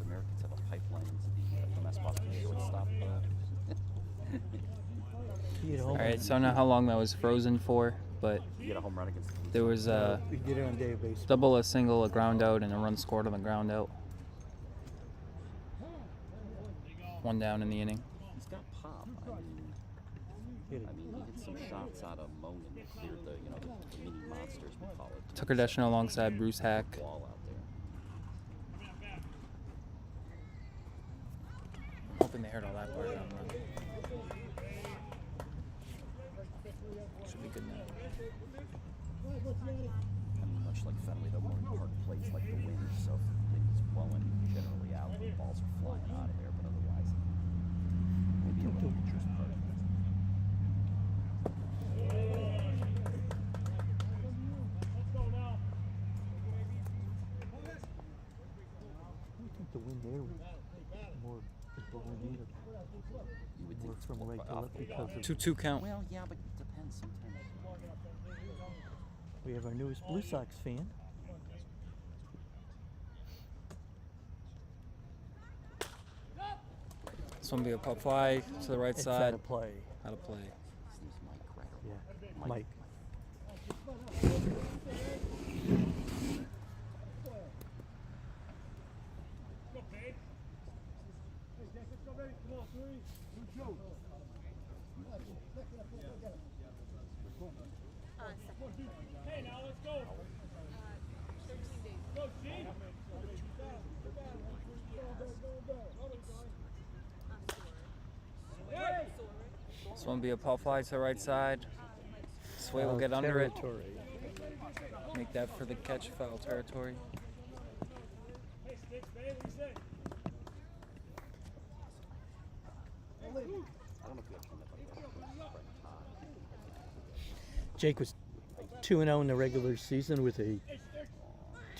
Americans have a pipeline into the Mass Boston shortstop. All right, so I don't know how long that was frozen for, but You get a home run against the Blue there Sox. was We did it on day of baseball. double, a single, a ground out, and a run scored on the ground out. 1 down in the inning. He's got pop. He hit some shots out of Moan and cleared the mini monsters, we call it. Tucker Deschanel alongside Bruce Hack. Wall out there. Hoping they heard all that part of the run. Should be good now. Much like Fenway, though, Moran Park plays like the wind, so if the wind's blowing generally out, the balls are flying out of there, but otherwise, maybe a little interest part. I think the wind there was more blowing in. You would More think from right to left because of 2-2 count. Well, yeah, but it depends sometimes. we have our newest Blue Sox fan. This one will be a pop fly to the right It's side. out of play. Out of play. His name's Mike, right? Yeah, Mike. Hey, now let's go. 13 days. Go, Chief. This one will be a pop fly to the right side. Sway will get under it. Territory. Make that for the catch, foul territory. Hey, Sticks, babe, what do you say? I don't know if you actually met my Jake was 2-0 in the regular season with a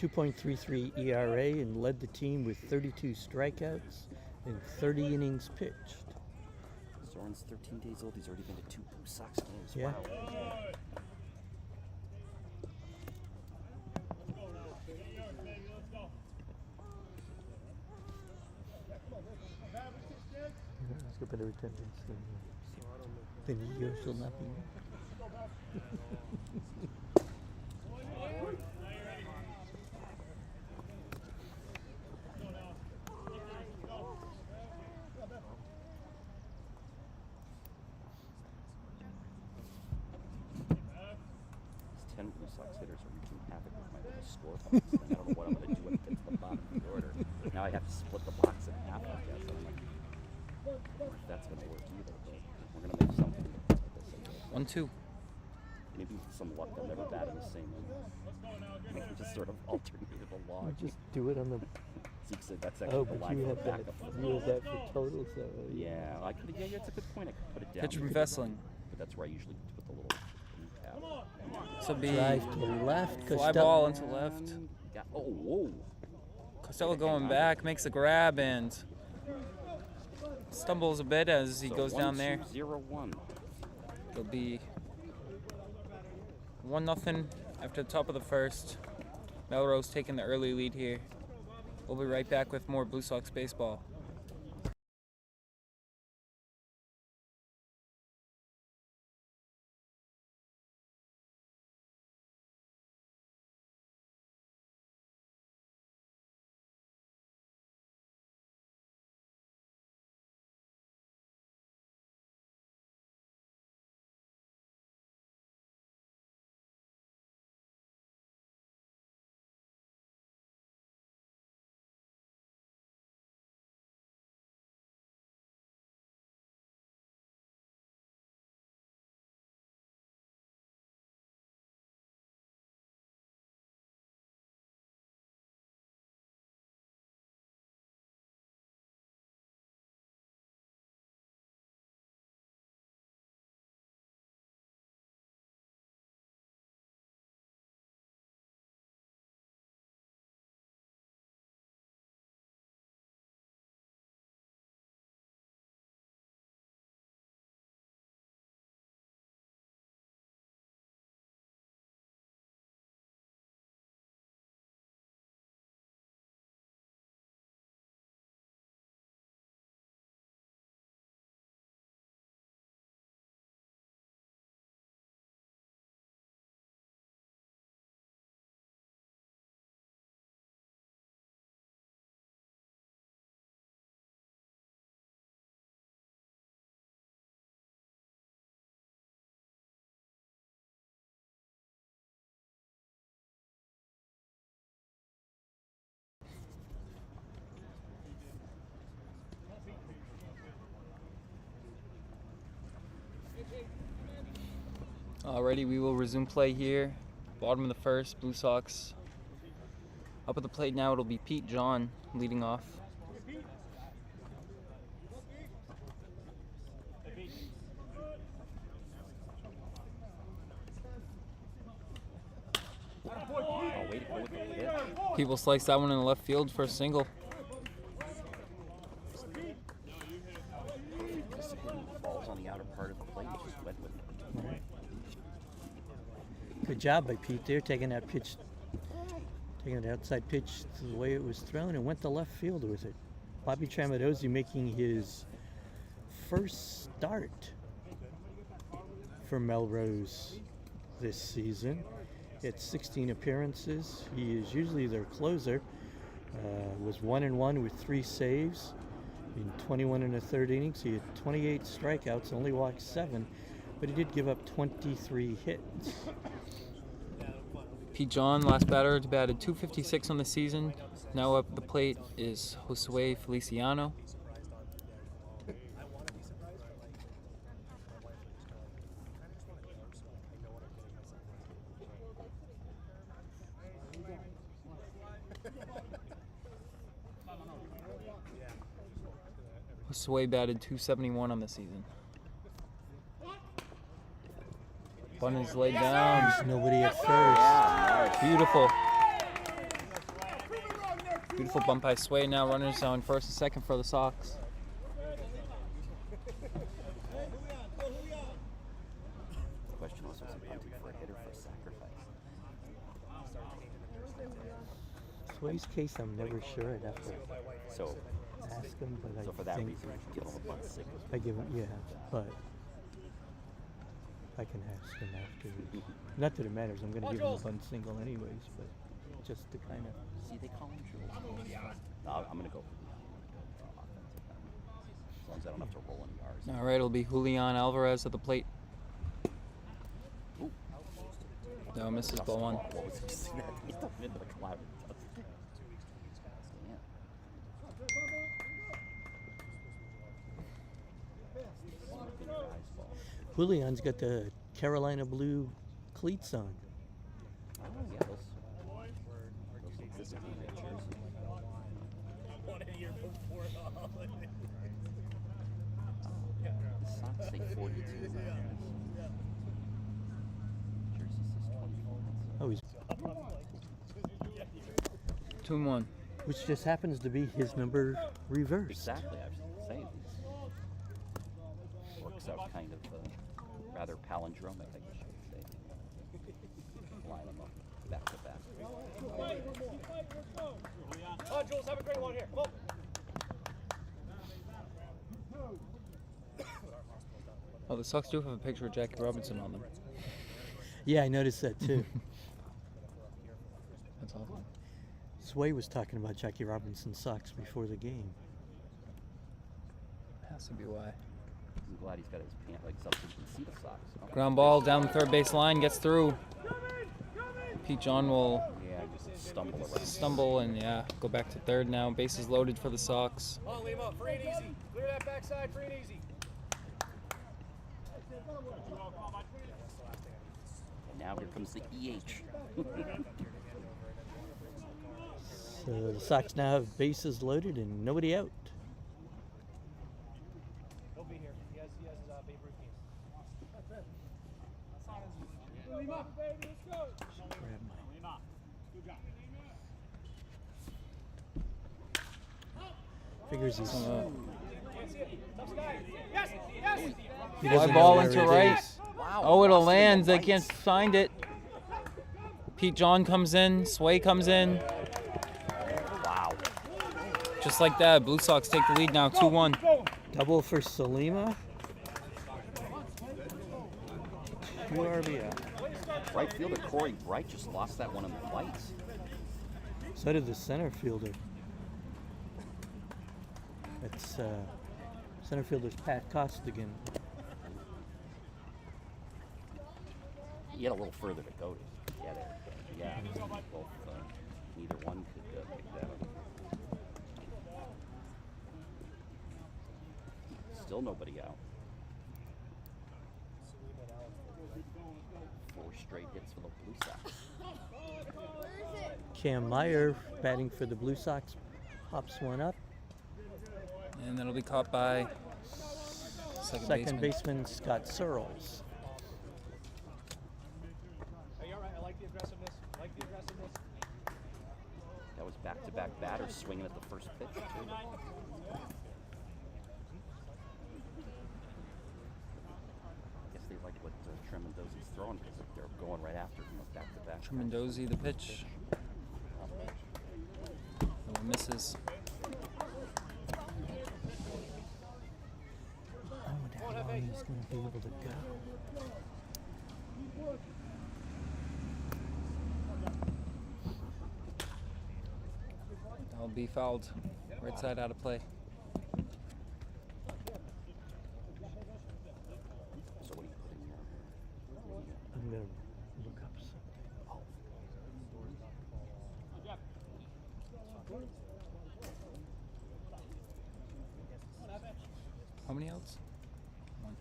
2.33 ERA and led the team with 32 strikeouts and 30 innings pitched. Soren's 13 days old. He's already been to 2 Blue Sox games. Yeah. Wow. He's got better attendance than he usually not be. 10 Blue Sox hitters are wreaking havoc with my little scorebox. I don't know what I'm going to do when it gets to the bottom of the order. Now I have to split the box in half, I guess. And I'm like, I don't know if that's going to work either, but we're going to make something with this, I guess. 1-2. Maybe with some luck, they'll never bat in the same way. We can just sort of alternate the log. Just do it on the. Zeke said that's actually the But line you for have that. backup. You have that for total, so. Yeah, I could. Yeah, it's a good point. I could put it down. Pitcher be Vessling. But that's where I usually put the little blue tab. This will be Drive to left. fly ball into left. Oh, whoa. Costello going back, makes a grab and stumbles a bit as he goes down there. 1-2-0-1. It'll be 1-0 after the top of the first. Melrose taking the early lead here. We'll be right back with more Blue Sox baseball. Alrighty, we will resume play here. Bottom of the first, Blue Sox. Up at the plate now, it'll be Pete John leading off. Oh, way to go with the pitch. People slice that one in the left field for a single. Just hitting balls on the outer part of the plate. Just went with it. Good job by Pete there, taking that pitch, taking the outside pitch to the way it was thrown and went to left field with it. Bobby Tramadozzi making his first start for Melrose this season. He had 16 appearances. He is usually their closer. Was 1-1 with 3 saves in 21 1/3 innings. He had 28 strikeouts, only walked 7, but he did give up 23 hits. Pete John, last batter, batted .256 on the season. Now up at the plate is Josue Feliciano. Josue batted .271 on the season. Bunt is laid down. There's nobody at first. Beautiful. Beautiful bump by Sway. Now runners on first and second for the Sox. The question was it punting for a hit or for a sacrifice? Sway's case, I'm never sure. I'd have to So, ask him, but so for I that think reason, I should give him a bunt signal. I give him, yeah, but I can ask him after. Not that it matters. I'm going to give him a bunt single anyways, but just to kind of. See, they call him Jules. No, I'm going to go for the offensive end. As long as I don't have to roll any R's. All right, it'll be Julian Alvarez at the plate. Ooh. No, misses ball one. What was it? See that? He threw it into the cloud. Julian's got the Carolina blue cleats on. Oh, yeah, those exist in that jersey. The Sox say 42. Jersey says 24. Oh, he's, 2-1. which just happens to be his number reversed. Exactly, I was saying. Works out kind of rather palindromic, I guess you would say. Line them up back to back. Oh, Jules, have a great one here. Come on. Oh, the Sox do have a picture of Jackie Robinson on them. Yeah, I noticed that too. That's awesome. Sway was talking about Jackie Robinson's socks before the game. Has to be why. I'm glad he's got his pant legs up so you can see the Sox. Oh. Ground ball down the third base line, gets through. Pete John will Yeah, just stumble around. stumble and go back to third now. Bases loaded for the Sox. Come on, leave him up. Free and easy. Clear that backside. Free and easy. And now here comes the EH. So the Sox now have bases loaded and nobody out. He'll be here. He has Babe Ruth keys. Leave him up, baby. Let's go. Grab my- Leave him up. Good job. Figures he's. Tough guy. Yes. Yes. He Fly doesn't know ball where into it right. is. Wow. Oh, it'll lost it in land. the They lights. can't find it. Pete John comes in. Sway comes in. Wow. Just like that, Blue Sox take the lead now, 2-1. Double for Salima. 2 RBI. Right fielder Corey Bright just lost that one in the lights. So did the center fielder. It's center fielder's Pat Costigan. He had a little further to go to get it. Yeah, both, neither one could pick that up. Still nobody out. 4 straight hits for the Blue Sox. Cam Meyer batting for the Blue Sox pops one up. And that'll be caught by Second baseman Scott Searles. Hey, all right. I like the aggressiveness. That was back-to-back batters swinging at the first pitch, too. Guess they like what Tremendosi's throwing because they're going right after him, back-to-back. Tremendosi, the pitch. Oh, misses. I wonder how long he's going to be able to go. That'll be fouled. Right side out of play. So what are you putting there? I'm going to look up something. How many outs? One.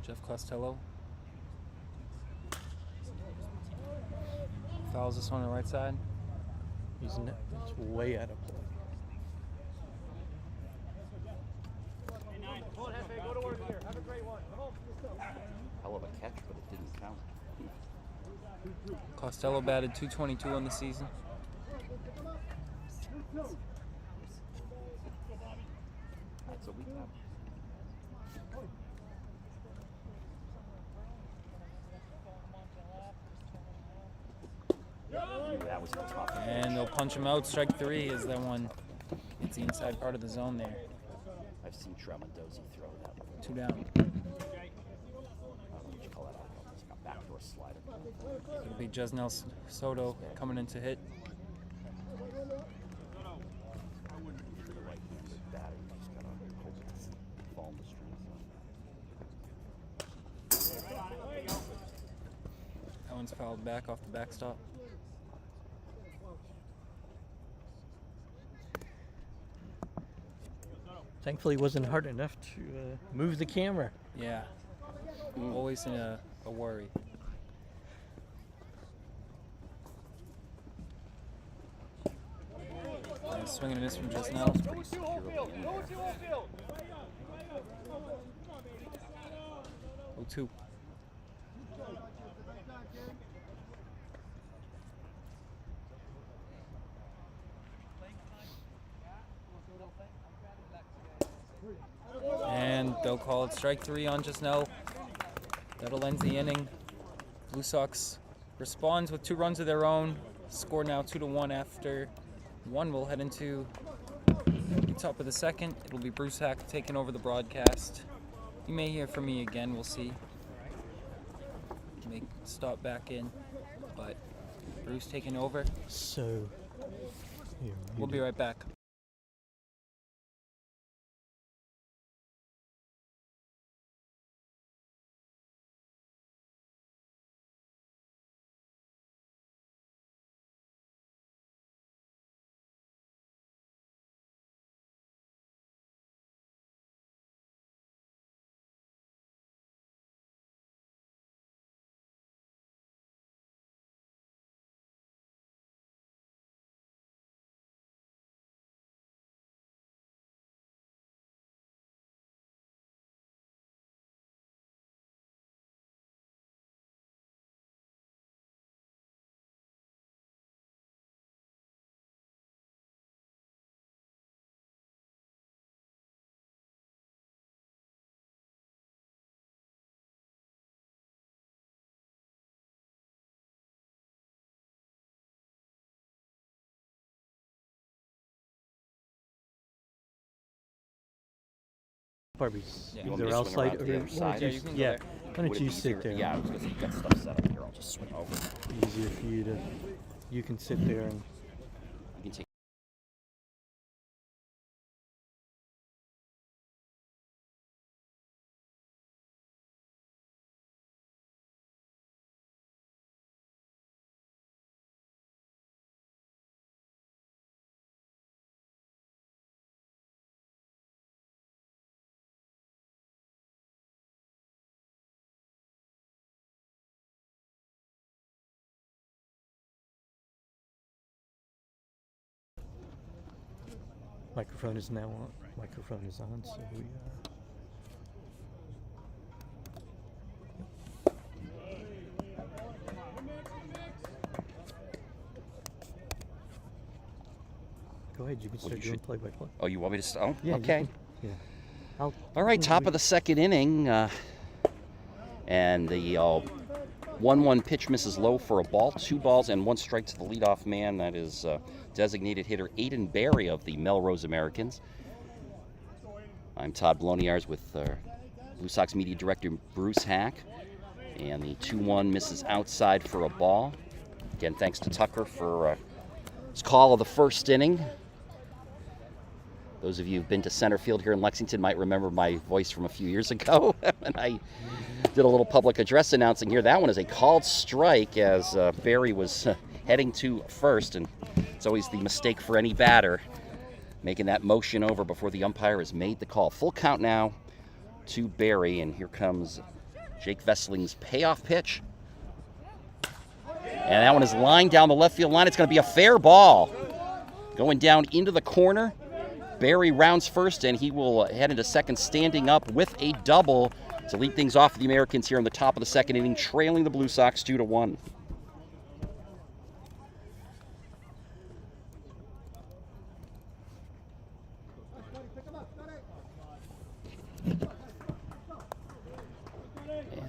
Jeff Costello. Fouls this one on the right side. It's way out of play. Go to work here. Have a great one. Come on. Hell of a catch, but it didn't count. Costello batted .222 on the season. That's a weak out. That was a tough. And they'll punch him out. Strike 3 as that one hits the inside part of the zone there. I've seen Tremendosi throw that one. 2 down. I don't know what you call that. It's got backdoor slider. It'll be Jesnel Soto coming in to hit. To the right-handed batter, you just gotta hope it's fall in the strings. That one's fouled back off the backstop. Thankfully, it wasn't hard enough to move the camera. Yeah. Always in a worry. Swing and a miss from just now. Pretty securely in there. 0-2. And they'll call it strike 3 on just now. That'll end the inning. Blue Sox responds with 2 runs of their own. Score now 2-1 after 1. Will head into the top of the second. It'll be Bruce Hack taking over the broadcast. You may hear from me again. We'll see. Make stop back in, but Bruce taking over. So, here, We'll be right back. Barbies. Yeah. You want me Either to I'll swing slide around to the other side? Yeah, you can go yeah. there. Why don't Would it you be sit easier- there? Yeah, I was gonna say, you got stuff set up here. I'll just swing over. Easier for you to. You can sit there and You can take Microphone is now on. Microphone is on, so we. Go ahead. You can start doing play-by-play. Oh, you want me to start? Oh, Yeah. okay. Yeah. All right, top of the second inning. And the 1-1 pitch misses low for a ball. 2 balls and 1 strike to the leadoff man. That is designated hitter Aiden Barry of the Melrose Americans. I'm Todd Bloniarz with Blue Sox Media Director Bruce Hack. And the 2-1 misses outside for a ball. Again, thanks to Tucker for his call of the first inning. Those of you who've been to center field here in Lexington might remember my voice from a few years ago when I did a little public address announcing here. That one is a called strike as Barry was heading to first, and it's always the mistake for any batter, making that motion over before the umpire has made the call. Full count now to Barry, and here comes Jake Vessling's payoff pitch. And that one is lined down the left field line. It's going to be a fair ball. Going down into the corner. Barry rounds first, and he will head into second standing up with a double to lead things off for the Americans here in the top of the second inning, trailing the Blue Sox 2-1. And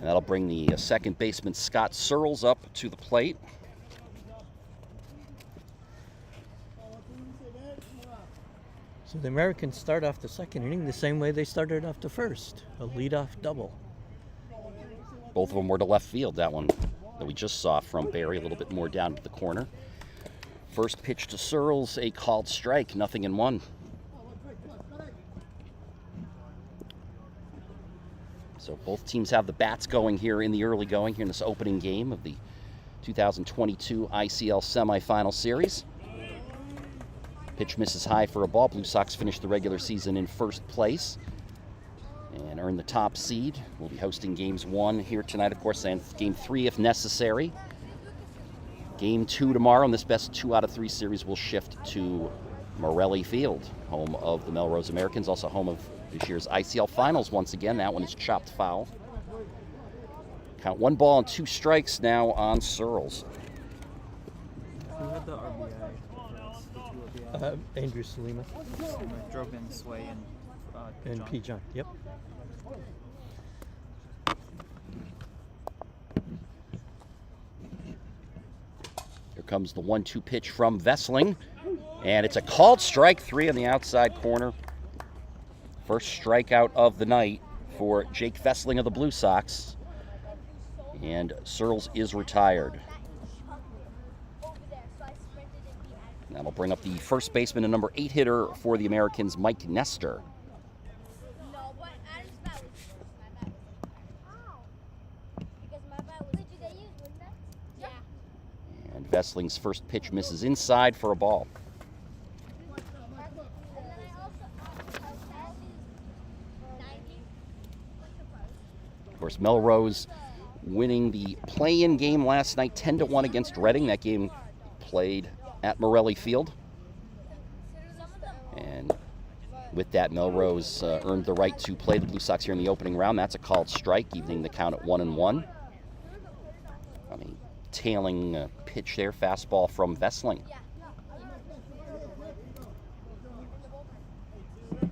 that'll bring the second baseman Scott Searles up to the plate. So the Americans start off the second inning the same way they started off the first, a leadoff double. Both of them were to left field. That one that we just saw from Barry, a little bit more down to the corner. First pitch to Searles, a called strike, 0-1. So both teams have the bats going here in the early going here in this opening game of the 2022 ICL semifinal series. Pitch misses high for a ball. Blue Sox finish the regular season in first place and earn the top seed. We'll be hosting games 1 here tonight, of course, and game 3 if necessary. Game 2 tomorrow, and this best 2 out of 3 series will shift to Morelli Field, home of the Melrose Americans, also home of this year's ICL Finals once again. That one is chopped foul. Count 1 ball and 2 strikes now on Searles. Who had the RBI? Andrew Salima Drove in Sway and P. John. Yep. Here comes the 1-2 pitch from Vessling, and it's a called strike 3 on the outside corner. First strikeout of the night for Jake Vessling of the Blue Sox, and Searles is retired. That'll bring up the first baseman and number 8 hitter for the Americans, Mike Nestor. And Vessling's first pitch misses inside for a ball. Of course, Melrose winning the play-in game last night, 10-1 against Reading. That game played at Morelli Field. And with that, Melrose earned the right to play the Blue Sox here in the opening round. That's a called strike, evening the count at 1-1. I mean, tailing pitch there, fastball from Vessling.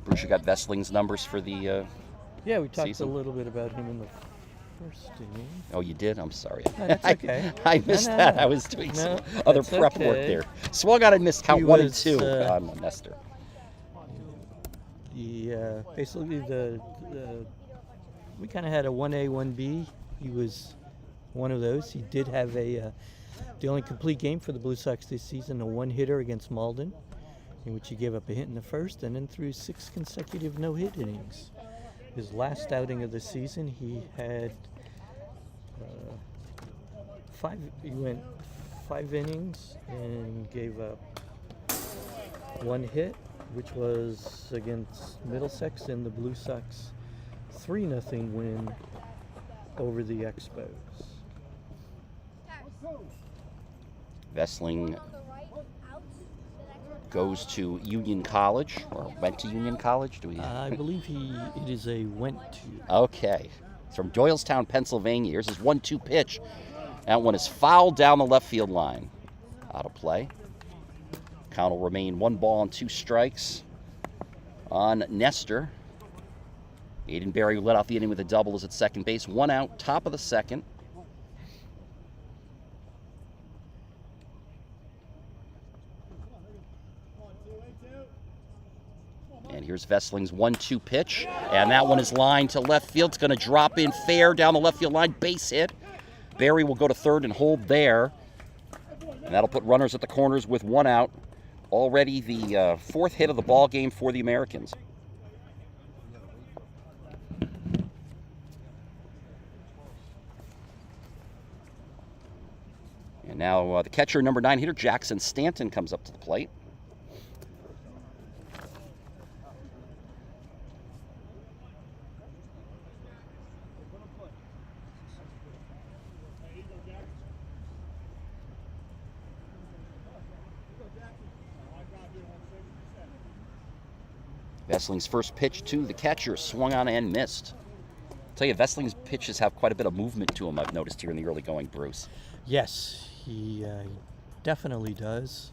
Bruce, you got Vessling's numbers for the Yeah, we talked season? a little bit about him in the first inning. Oh, you did? I'm sorry. No, that's okay. I missed No, that. no. I was doing some No, other that's prep work okay. there. Swung out and missed count He 1 and was, 2 on Nestor. Basically we kind of had a 1A, 1B. He was one of those. He did have the only complete game for the Blue Sox this season, a 1-hitter against Malden, in which he gave up a hit in the first and then threw 6 consecutive no-hit innings. His last outing of the season, he had he went 5 innings and gave up 1 hit, which was against Middlesex in the Blue Sox 3-0 win over the Expos. Vessling goes to Union College, or went to Union College. Do we? I believe it is a went to. Okay. It's from Doylestown, Pennsylvania. Here's his 1-2 pitch. That one is fouled down the left field line. Out of play. Count will remain 1 ball and 2 strikes on Nestor. Aiden Berry led off the inning with a double, is at second base. 1 out, top of the second. And here's Vessling's 1-2 pitch. And that one is lined to left field. It's going to drop in fair down the left field line. Base hit. Berry will go to third and hold there. And that'll put runners at the corners with 1 out. Already the 4th hit of the ball game for the Americans. And now the catcher, number 9 hitter, Jackson Stanton, comes up to the plate. Vessling's first pitch to the catcher, swung on and missed. I'll tell you, Vessling's pitches have quite a bit of movement to them, I've noticed here in the early going, Bruce. Yes, he definitely does.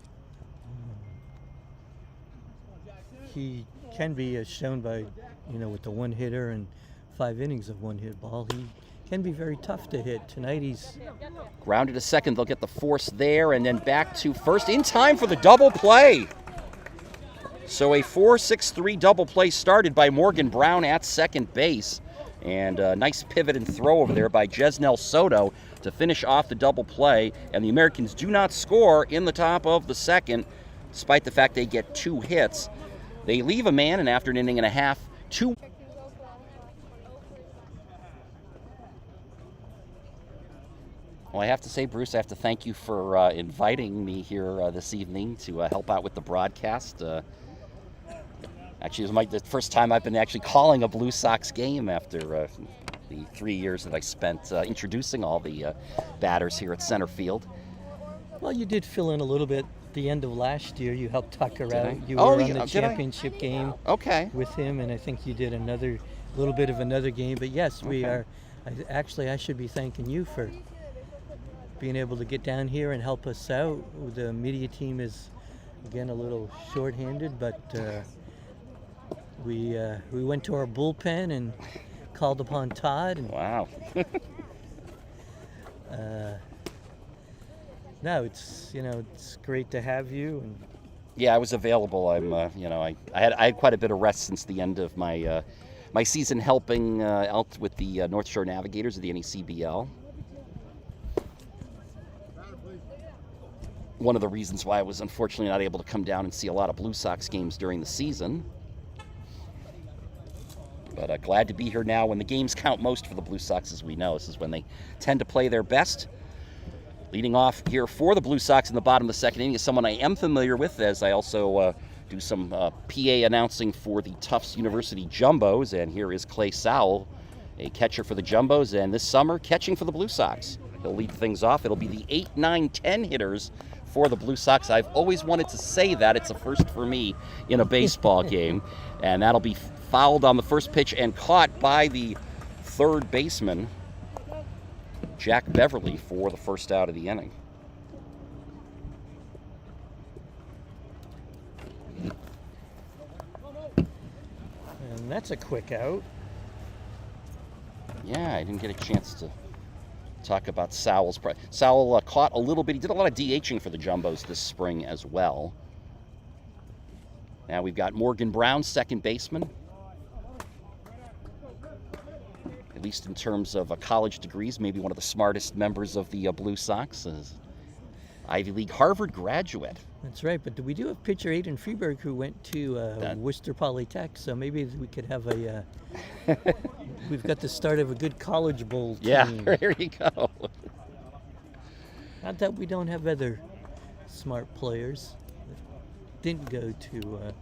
He can be, as shown by, with the 1 hitter and 5 innings of 1 hit ball, he can be very tough to hit. Tonight he's grounded to second. They'll get the force there, and then back to first in time for the double play. So a 4-6-3 double play started by Morgan Brown at second base. And a nice pivot and throw over there by Jesnel Soto to finish off the double play. And the Americans do not score in the top of the second, despite the fact they get 2 hits. They leave a man, and after an inning and a half, 2. Well, I have to say, Bruce, I have to thank you for inviting me here this evening to help out with the broadcast. Actually, it was the first time I've been actually calling a Blue Sox game after the 3 years that I spent introducing all the batters here at center field. Well, you did fill in a little bit the end of last year. You helped Tucker out. You Oh, were on yeah, the did I? championship game Okay. with him, and I think you did another little bit of another game. But yes, we Okay. are. I should be thanking you for being able to get down here and help us out. The media team is, again, a little short-handed, but we went to our bullpen and called upon Todd. And, Wow. no, it's great to have you. And Yeah, I was available. I'm, I had quite a bit of rest since the end of my my season helping out with the North Shore Navigators of the NECBL. One of the reasons why I was unfortunately not able to come down and see a lot of Blue Sox games during the season. But glad to be here now when the games count most for the Blue Sox, as we know. This is when they tend to play their best. Leading off here for the Blue Sox in the bottom of the second inning is someone I am familiar with, as I also do some PA announcing for the Tufts University Jumbos. And here is Clay Sowell, a catcher for the Jumbos, and this summer catching for the Blue Sox. He'll lead things off. It'll be the 8, 9, 10 hitters for the Blue Sox. I've always wanted to say that. It's a first for me in a baseball game. And that'll be fouled on the first pitch and caught by the third baseman, Jack Beverly, for the first out of the inning. and that's a quick out. Yeah, I didn't get a chance to talk about Sowell's. Sowell caught a little bit. He did a lot of DHing for the Jumbos this spring as well. Now we've got Morgan Brown, second baseman. At least in terms of college degrees, maybe one of the smartest members of the Blue Sox. Ivy League Harvard graduate. That's right, but we do have pitcher Aiden Freeberg who went to Worcester Polytech, so maybe we could have a. We've got the start of a good college bowl team. Yeah, there you go. Not that we don't have other smart players that didn't go to.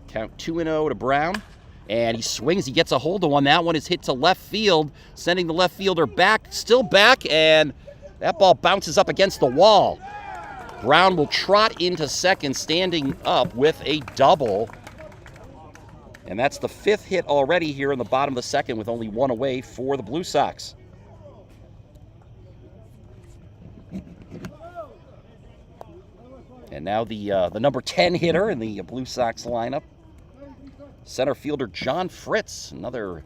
Count 2-0 to Brown. And he swings, he gets a hold of one. That one is hit to left field, sending the left fielder back, still back, and that ball bounces up against the wall. Brown will trot into second, standing up with a double. And that's the 5th hit already here in the bottom of the second with only 1 away for the Blue Sox. And now the number 10 hitter in the Blue Sox lineup, center fielder John Fritz, another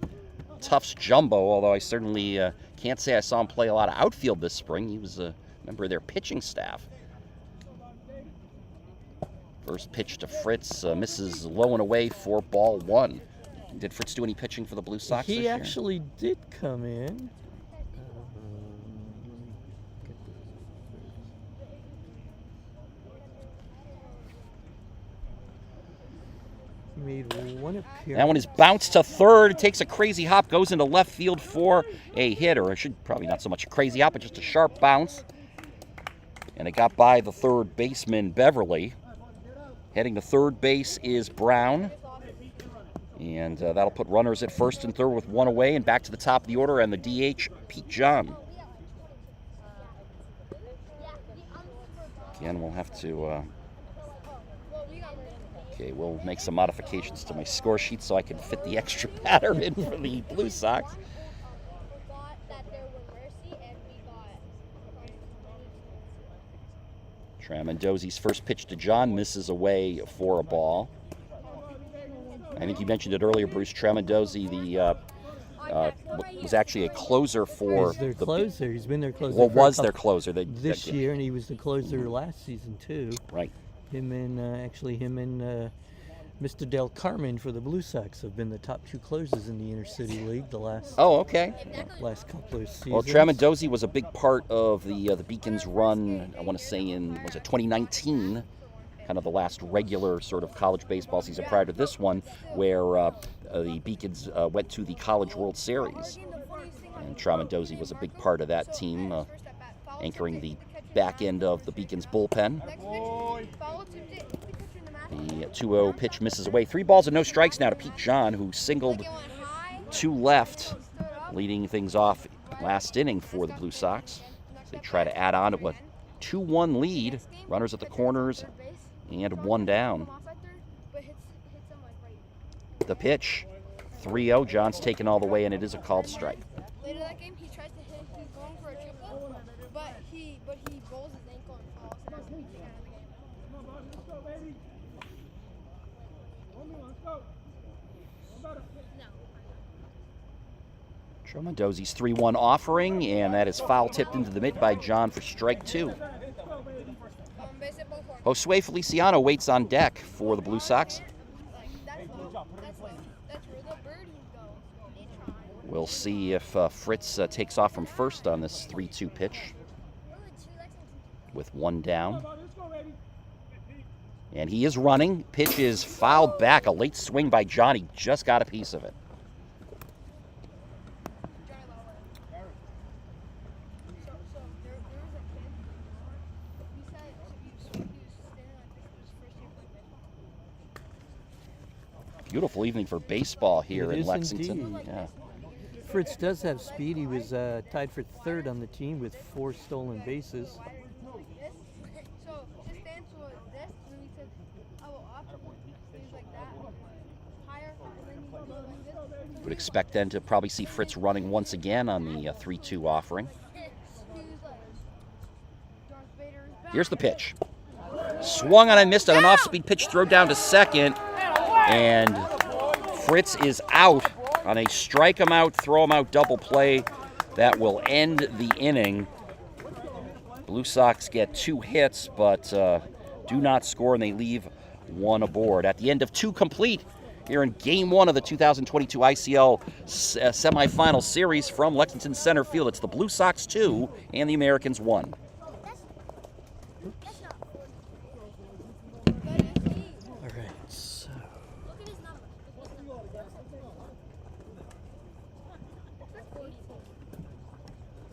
Tufts jumbo, although I certainly can't say I saw him play a lot of outfield this spring. He was a member of their pitching staff. First pitch to Fritz, misses low and away for ball 1. Did Fritz do any pitching for the Blue Sox this He year? actually did come in. He made one appearance. That one is bounced to third, takes a crazy hop, goes into left field for a hit, or it should probably not so much a crazy hop, but just a sharp bounce. And it got by the third baseman, Beverly. Heading to third base is Brown. And that'll put runners at first and third with 1 away, and back to the top of the order, and the DH, Pete John. Again, we'll have to... Okay, we'll make some modifications to my score sheet so I can fit the extra batter in for the Blue Sox. Tramandozzi's first pitch to John misses away for a ball. I think you mentioned it earlier, Bruce. Tramandozzi, was actually a closer for He's their closer. He's been their closer. Well, for was their closer this year, and he was the closer last season too. Right. Him and Mr. Del Carmen for the Blue Sox have been the top 2 closers in the Intercity League the last last couple of seasons. Well, Tramandozzi was a big part of the Beacons' run. I want to say in 2019, kind of the last regular sort of college baseball season prior to this one, where the Beacons went to the College World Series, and Tramandozzi was a big part of that team, anchoring the back end of the Beacons' bullpen. The 2-0 pitch misses away. 3 balls and no strikes now to Pete John, who singled to left, leading things off last inning for the Blue Sox. As they try to add on to a 2-1 lead. Runners at the corners and 1 down. The pitch, 3-0. John's taken all the way, and it is a called strike. Later that game, he tries to hit. He's going for a triple, but he rolls his ankle and falls. And that's when he takes out of the game. Tramandozzi's 3-1 offering, and that is foul tipped into the mitt by John for strike 2. Josue Feliciano waits on deck for the Blue Sox. That's where the birdies go. We'll see if Fritz takes off from first on this 3-2 pitch with 1 down. And he is running. Pitch is fouled back. A late swing by John. He just got a piece of it. Beautiful evening for baseball here in Lexington. Indeed. Yeah. Fritz does have speed. He was tied for 3rd on the team with 4 stolen bases. So his stance was this, and then he said, I will up, things like that, higher, and then he will do this. Would expect then to probably see Fritz running once again on the 3-2 offering. He was like, Darth Vader is back. Here's the pitch. Swung on and missed on an off-speed pitch, throw down to second, and Fritz is out on a strike him out, throw him out double play that will end the inning. Blue Sox get 2 hits, but do not score, and they leave 1 aboard. At the end of 2 complete here in Game 1 of the 2022 ICL semifinal series from Lexington Center Field, it's the Blue Sox 2 and the Americans 1. All right, so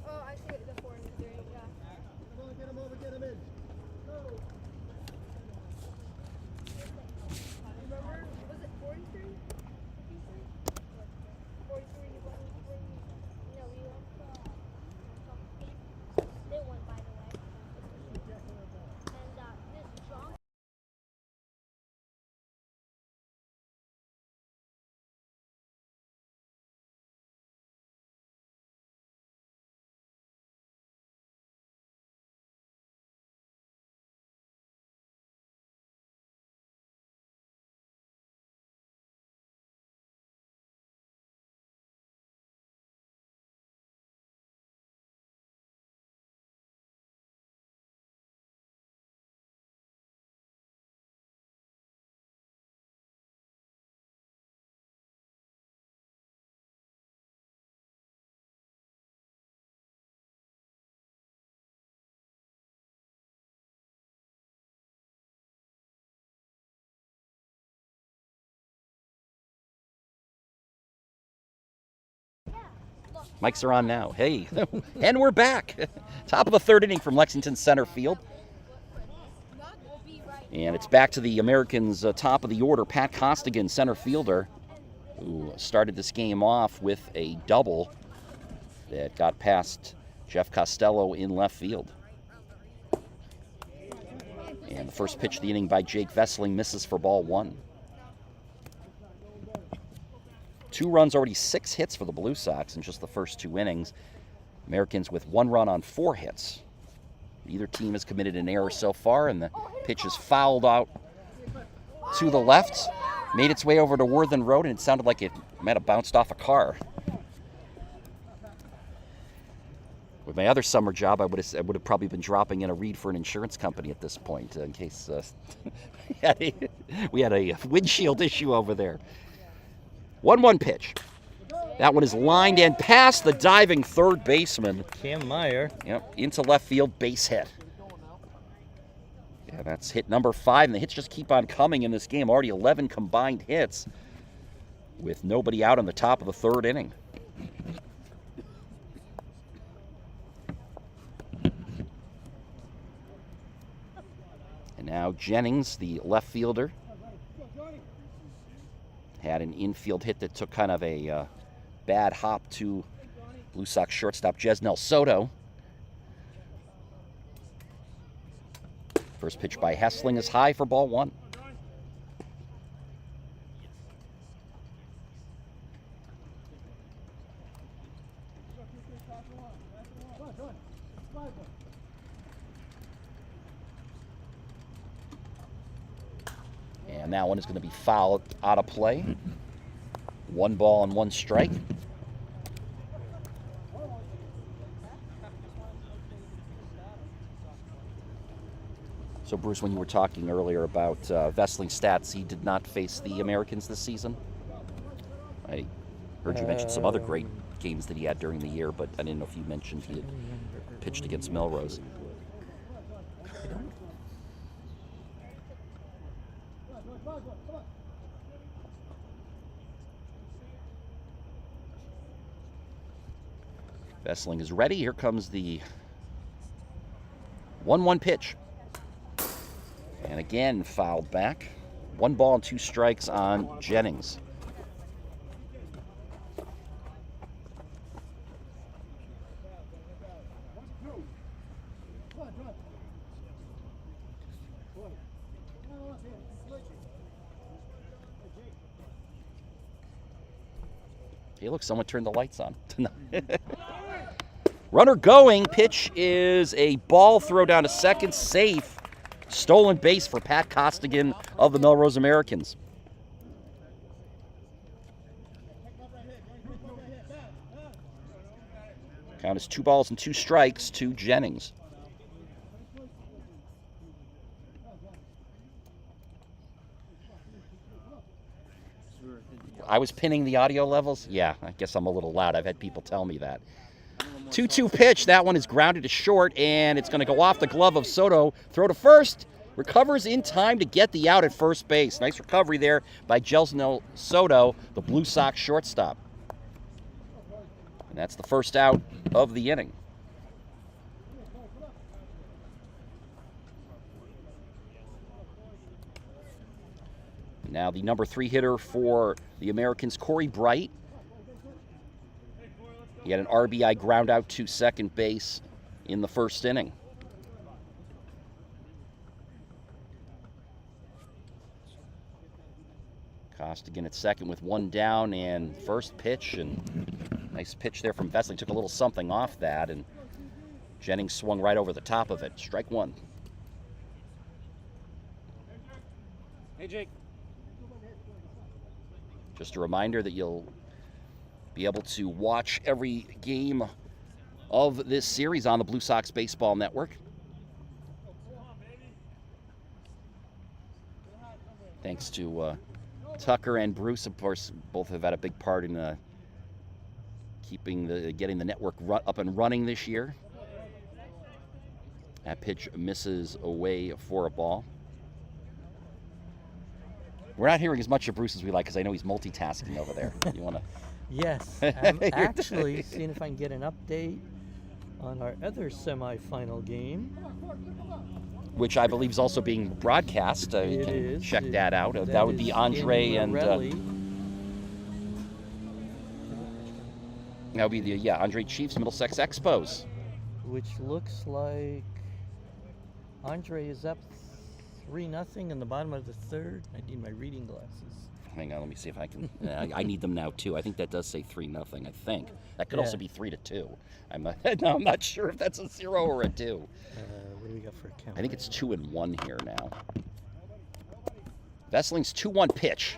Oh, I see the 4 and the 3, yeah. Remember, was it 43? 43, you won. No, we won. They won, by the way. And Mics are on now. Hey, and we're back. Top of the third inning from Lexington center field. And it's back to the Americans' top of the order. Pat Costigan, center fielder, who started this game off with a double that got past Jeff Costello in left field. And the first pitch of the inning by Jake Vesseling misses for ball 1. 2 runs, already 6 hits for the Blue Sox in just the first 2 innings. Americans with 1 run on 4 hits. Neither team has committed an error so far, and the pitch is fouled out to the left. Made its way over to Worthen Road, and it sounded like it might have bounced off a car. With my other summer job, I would have probably been dropping in a read for an insurance company at this point, in case we had a windshield issue over there. 1-1 pitch. That one is lined and past the diving third baseman. Cam Meyer. Yep, into left field, base hit. Yeah, that's hit number 5, and the hits just keep on coming in this game. Already 11 combined hits with nobody out in the top of the third inning. And now Jennings, the left fielder, had an infield hit that took kind of a bad hop to Blue Sox shortstop Jesnel Soto. First pitch by Hessling is high for ball 1. And that one is going to be fouled out of play. 1 ball and 1 strike. So, Bruce, when you were talking earlier about Vesseling's stats, he did not face the Americans this season? I heard you mention some other great games that he had during the year, but I didn't know if you mentioned he had pitched against Melrose. Vesseling is ready. Here comes the 1-1 pitch. And again, fouled back. 1 ball and 2 strikes on Jennings. Hey, look, someone turned the lights on. Runner going. Pitch is a ball throw down to second. Safe. Stolen base for Pat Costigan of the Melrose Americans. Count is 2 balls and 2 strikes to Jennings. I was pinning the audio levels? Yeah, I guess I'm a little loud. I've had people tell me that. 2-2 pitch. That one is grounded to short, and it's going to go off the glove of Soto. Throw to first. Recovers in time to get the out at first base. Nice recovery there by Jesnel Soto, the Blue Sox shortstop. And that's the first out of the inning. Now the number 3 hitter for the Americans, Corey Bright. He had an RBI ground out to second base in the first inning. Costigan at second with 1 down, and first pitch, and nice pitch there from Vesseling. Took a little something off that, and Jennings swung right over the top of it. Strike 1. Hey, Jake. Just a reminder that you'll be able to watch every game of this series on the Blue Sox Baseball Network. Thanks to Tucker and Bruce, of course, both have had a big part in getting the network up and running this year. That pitch misses away for a ball. We're not hearing as much of Bruce as we like because I know he's multitasking over there. You want to Yes, I'm actually seeing if I can get an update on our other semifinal game. Which I believe is also being broadcast. You It can is. check that out. That would be is Andre in and Morelli. that would be the Andre Chiefs Middlesex Expos. Which looks like Andre is up 3-0 in the bottom of the third. I need my reading glasses. Hang on, let me see if I can. I need them now too. I think that does say 3-0. I think that could Yeah. also be 3-2. I'm not. No, I'm not sure if that's a 0 or a 2. What do we got for a count? I think it's 2-1 here now. Vessling's 2-1 pitch,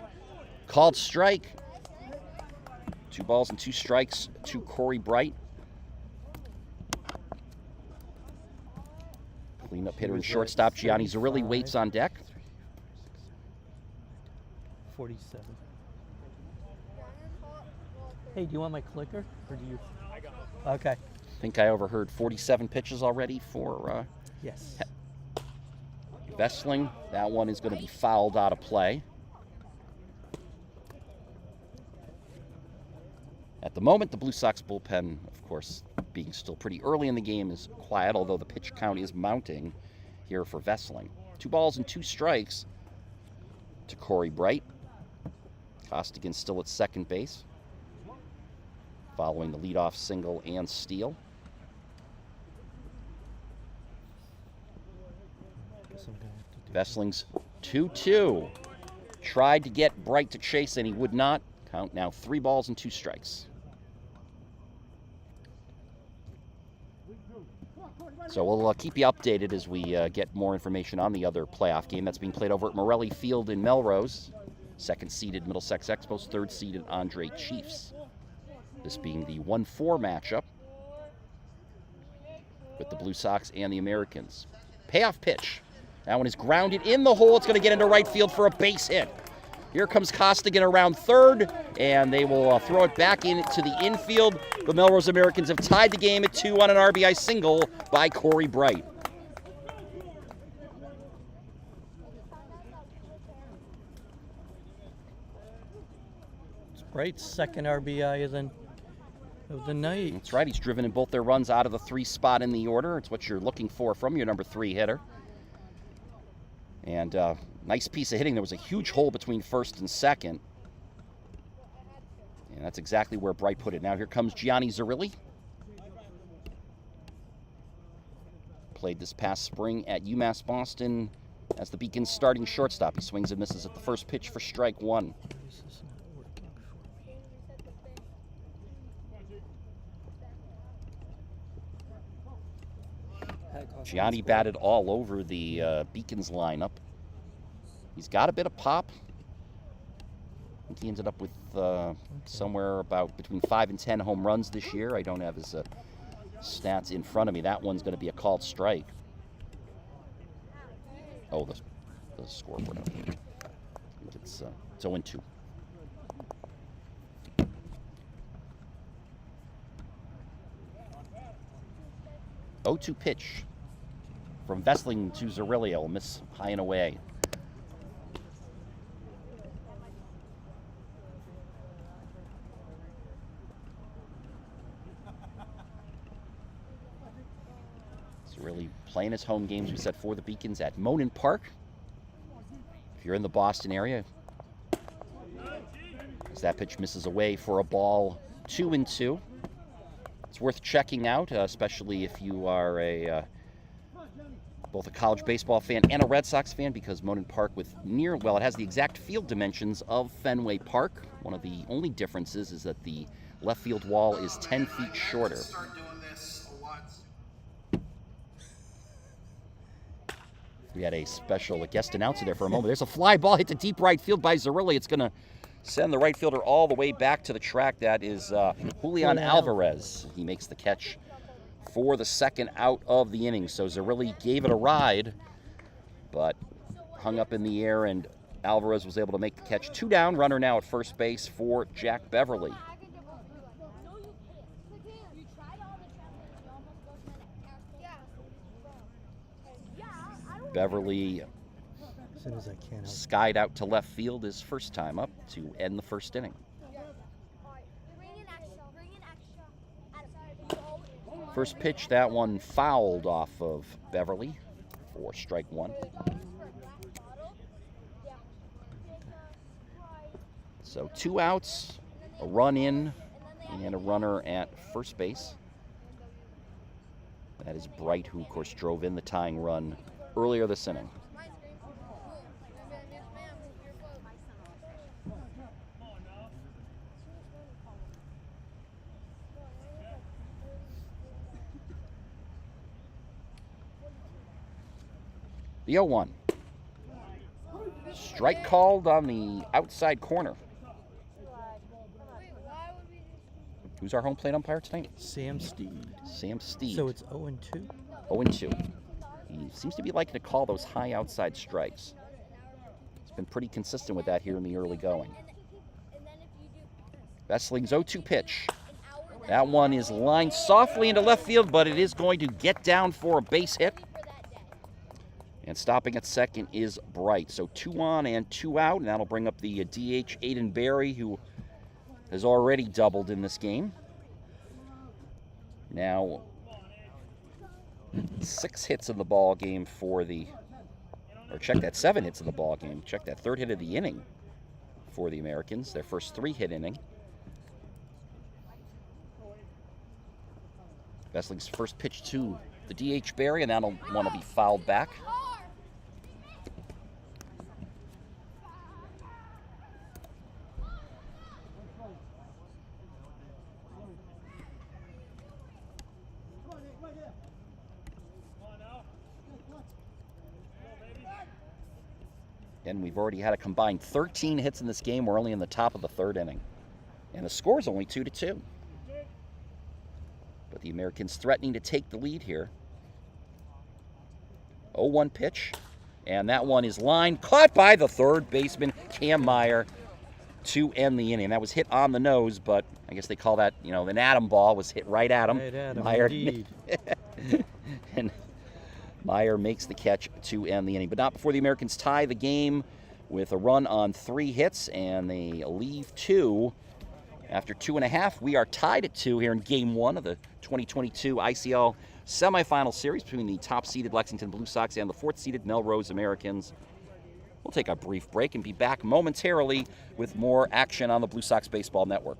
called strike. 2 balls and 2 strikes to Corey Bright. Cleanup hitter and shortstop Gianni Zerilli waits on deck. 47. Hey, do you want my clicker, or do you? I got it. Okay. I think I overheard 47 pitches already for Yes. Vessling. That one is going to be fouled out of play. At the moment, the Blue Sox bullpen, of course, being still pretty early in the game, is quiet, although the pitch count is mounting here for Vessling. 2 balls and 2 strikes to Corey Bright. Costigan still at second base, following the leadoff single and steal. Vessling's 2-2. Tried to get Bright to chase, and he would not. Count now 3 balls and 2 strikes. So we'll keep you updated as we get more information on the other playoff game that's being played over at Morelli Field in Melrose. Second-seeded Middlesex Expos, third-seeded Andre Chiefs. This being the 1-4 matchup with the Blue Sox and the Americans. Payoff pitch. That one is grounded in the hole. It's going to get into right field for a base hit. Here comes Costigan around third, and they will throw it back into the infield. The Melrose Americans have tied the game at 2 on an RBI single by Corey Bright. It's Bright's second RBI of the night. That's right. He's driven in both their runs out of the 3 spot in the order. It's what you're looking for from your number 3 hitter. And nice piece of hitting. There was a huge hole between first and second. And that's exactly where Bright put it. Now here comes Gianni Zerilli. Played this past spring at UMass Boston as the Beacon's starting shortstop. He swings and misses at the first pitch for strike 1. This is not working for me. Gianni batted all over the Beacons lineup. He's got a bit of pop. I think he ended up with somewhere about between 5 and 10 home runs this year. I don't have his stats in front of me. That one's going to be a called strike. Oh, the scoreboard. I think it's 0-2. Oh, 0-2 pitch from Vessling to Zerilli. Will miss high and away. Zerilli playing his home games, we said, for the Beacons at Monin Park. If you're in the Boston area, as that pitch misses away for a ball, 2-2. It's worth checking out, especially if you are both a college baseball fan and a Red Sox fan, because Monin Park it has the exact field dimensions of Fenway Park. One of the only differences is that the left field wall is 10 feet shorter. We had a special guest announcer there for a moment. There's a fly ball hit to deep right field by Zerilli. It's going to send the right fielder all the way back to the track. That is Julian Alvarez. He makes the catch for the second out of the inning. So Zerilli gave it a ride, but hung up in the air, and Alvarez was able to make the catch. 2 down, runner now at first base for Jack Beverly. Beverly As soon as I can. skied out to left field his first time up to end the first inning. First pitch, that one fouled off of Beverly for strike one. So 2 outs, a run in, and a runner at first base. That is Bright, who, of course, drove in the tying run earlier this inning. The 0-1. Strike called on the outside corner. Who's our home plate umpire tonight? Sam Steed. Sam Steed. So it's 0-2. 0-2. He seems to be liking to call those high outside strikes. He's been pretty consistent with that here in the early going. Vessling's 0-2 pitch. That one is lined softly into left field, but it is going to get down for a base hit. And stopping at second is Bright. So 2 on and 2 out, and that'll bring up the DH, Aiden Berry, who has already doubled in this game. Now, 6 hits in the ball game for the, or check that, 7 hits in the ball game. Check that, 3rd hit of the inning for the Americans, their first 3-hit inning. Vessling's first pitch to the DH Berry, and that'll want to be fouled back. And we've already had a combined 13 hits in this game. We're only in the top of the 3rd inning. And the score is only 2-2. But the Americans threatening to take the lead here. 0-1 pitch. And that one is lined, caught by the 3rd baseman, Cam Meyer, to end the inning. That was hit on the nose, but I guess they call that, you know, an Adam ball was hit right at him. Right at him, Meyer, indeed. and Meyer makes the catch to end the inning. But not before the Americans tie the game with a run on 3 hits, and they leave 2 after 2.5. We are tied at 2 here in Game 1 of the 2022 ICL semifinal series between the top-seeded Lexington Blue Sox and the 4th-seeded Melrose Americans. We'll take a brief break and be back momentarily with more action on the Blue Sox Baseball Network.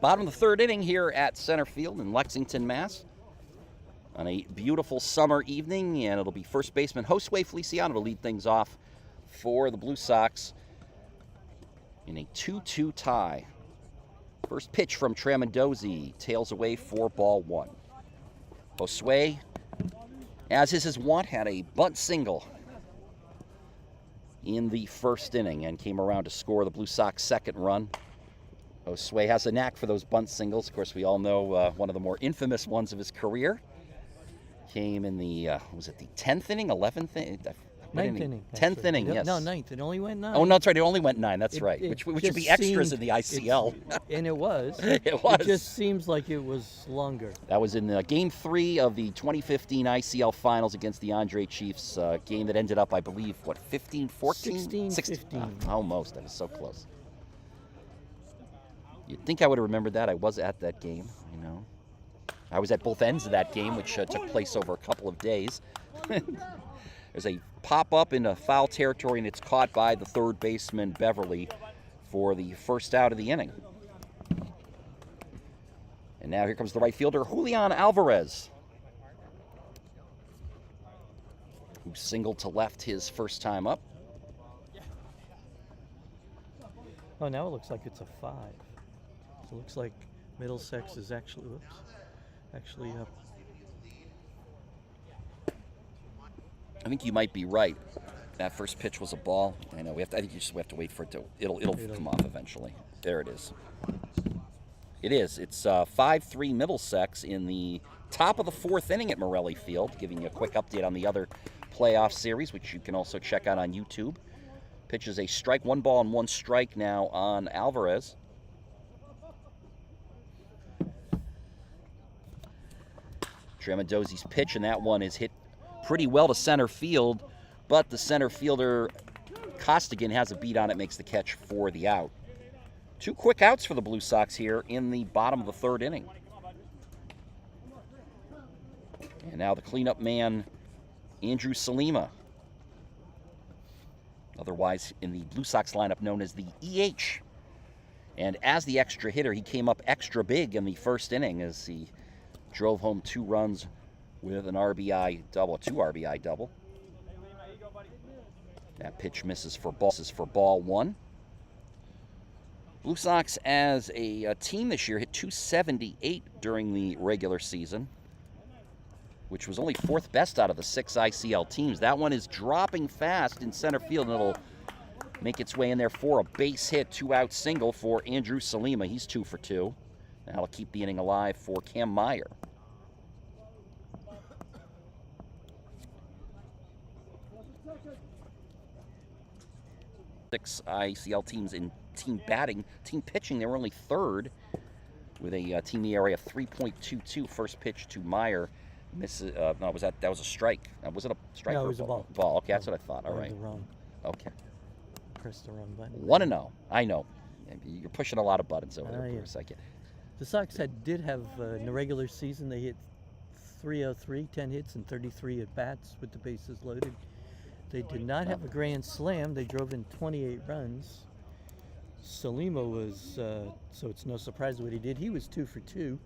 Bottom of the 3rd inning here at center field in Lexington, Mass. On a beautiful summer evening, and it'll be first baseman Josue Feliciano to lead things off for the Blue Sox in a 2-2 tie. First pitch from Tramandosi, tails away for ball 1. Josue, as is his wont, had a bunt single in the 1st inning and came around to score the Blue Sox 2nd run. Josue has a knack for those bunt singles. Of course, we all know one of the more infamous ones of his career came in the, was it the 10th inning, 11th inning? 9th inning. 10th inning, yes. No, 9th. It only went 9. Oh, no, that's right. It only went 9. That's It- right. it Which would just be extras in seemed- the ICL. And it was. It was. It just seems like it was longer. That was in Game 3 of the 2015 ICL Finals against the Andre Chiefs, game that ended up, I believe, what, 15-14? 16-15. Almost. That was so close. You'd think I would have remembered that. I was at that game, you know. I was at both ends of that game, which took place over a couple of days. There's a pop-up into foul territory, and it's caught by the third baseman, Beverly, for the first out of the inning. And now here comes the right fielder, Julian Alvarez, who singled to left his first time up. Oh, now it looks like it's a 5. So it looks like Middlesex is actually, actually up. I think you might be right. That first pitch was a ball. I know. I think you just have to wait for it to. It'll come off eventually. There it is. It is. It's 5-3 Middlesex in the top of the 4th inning at Morelli Field. Giving you a quick update on the other playoff series, which you can also check out on YouTube. Pitches a strike, 1 ball and 1 strike now on Alvarez. Tremadosi's pitch, and that one is hit pretty well to center field, but the center fielder Costigan has a beat on it, makes the catch for the out. 2 quick outs for the Blue Sox here in the bottom of the 3rd inning. And now the cleanup man, Andrew Salima, otherwise in the Blue Sox lineup known as the EH. And as the extra hitter, he came up extra big in the 1st inning as he drove home 2 runs with an RBI double, 2 RBI double. That pitch misses for ball 1. Blue Sox as a team this year hit 278 during the regular season, which was only 4th best out of the 6 ICL teams. That one is dropping fast in center field, and it'll make its way in there for a base hit, 2-out single for Andrew Salima. He's 2 for 2. That'll keep the inning alive for Cam Meyer. Six ICL teams in team batting, team pitching. They were only 3rd with a team ERA of 3.22. First pitch to Meyer. Misses. No, that was a strike? Was it a strike? No, or it was a ball. Ball. Okay, that's what I thought. All right. Wrong. Okay. Pressed the wrong button. 1-0. I know. You're pushing a lot of buttons over there for Yeah. a second. The Sox did have, in the regular season, they hit 303, 10 hits, and 33 at-bats with the bases loaded. They did not have a grand slam. They drove in 28 runs. Salima was, so it's no surprise what he did. He was 2 for 2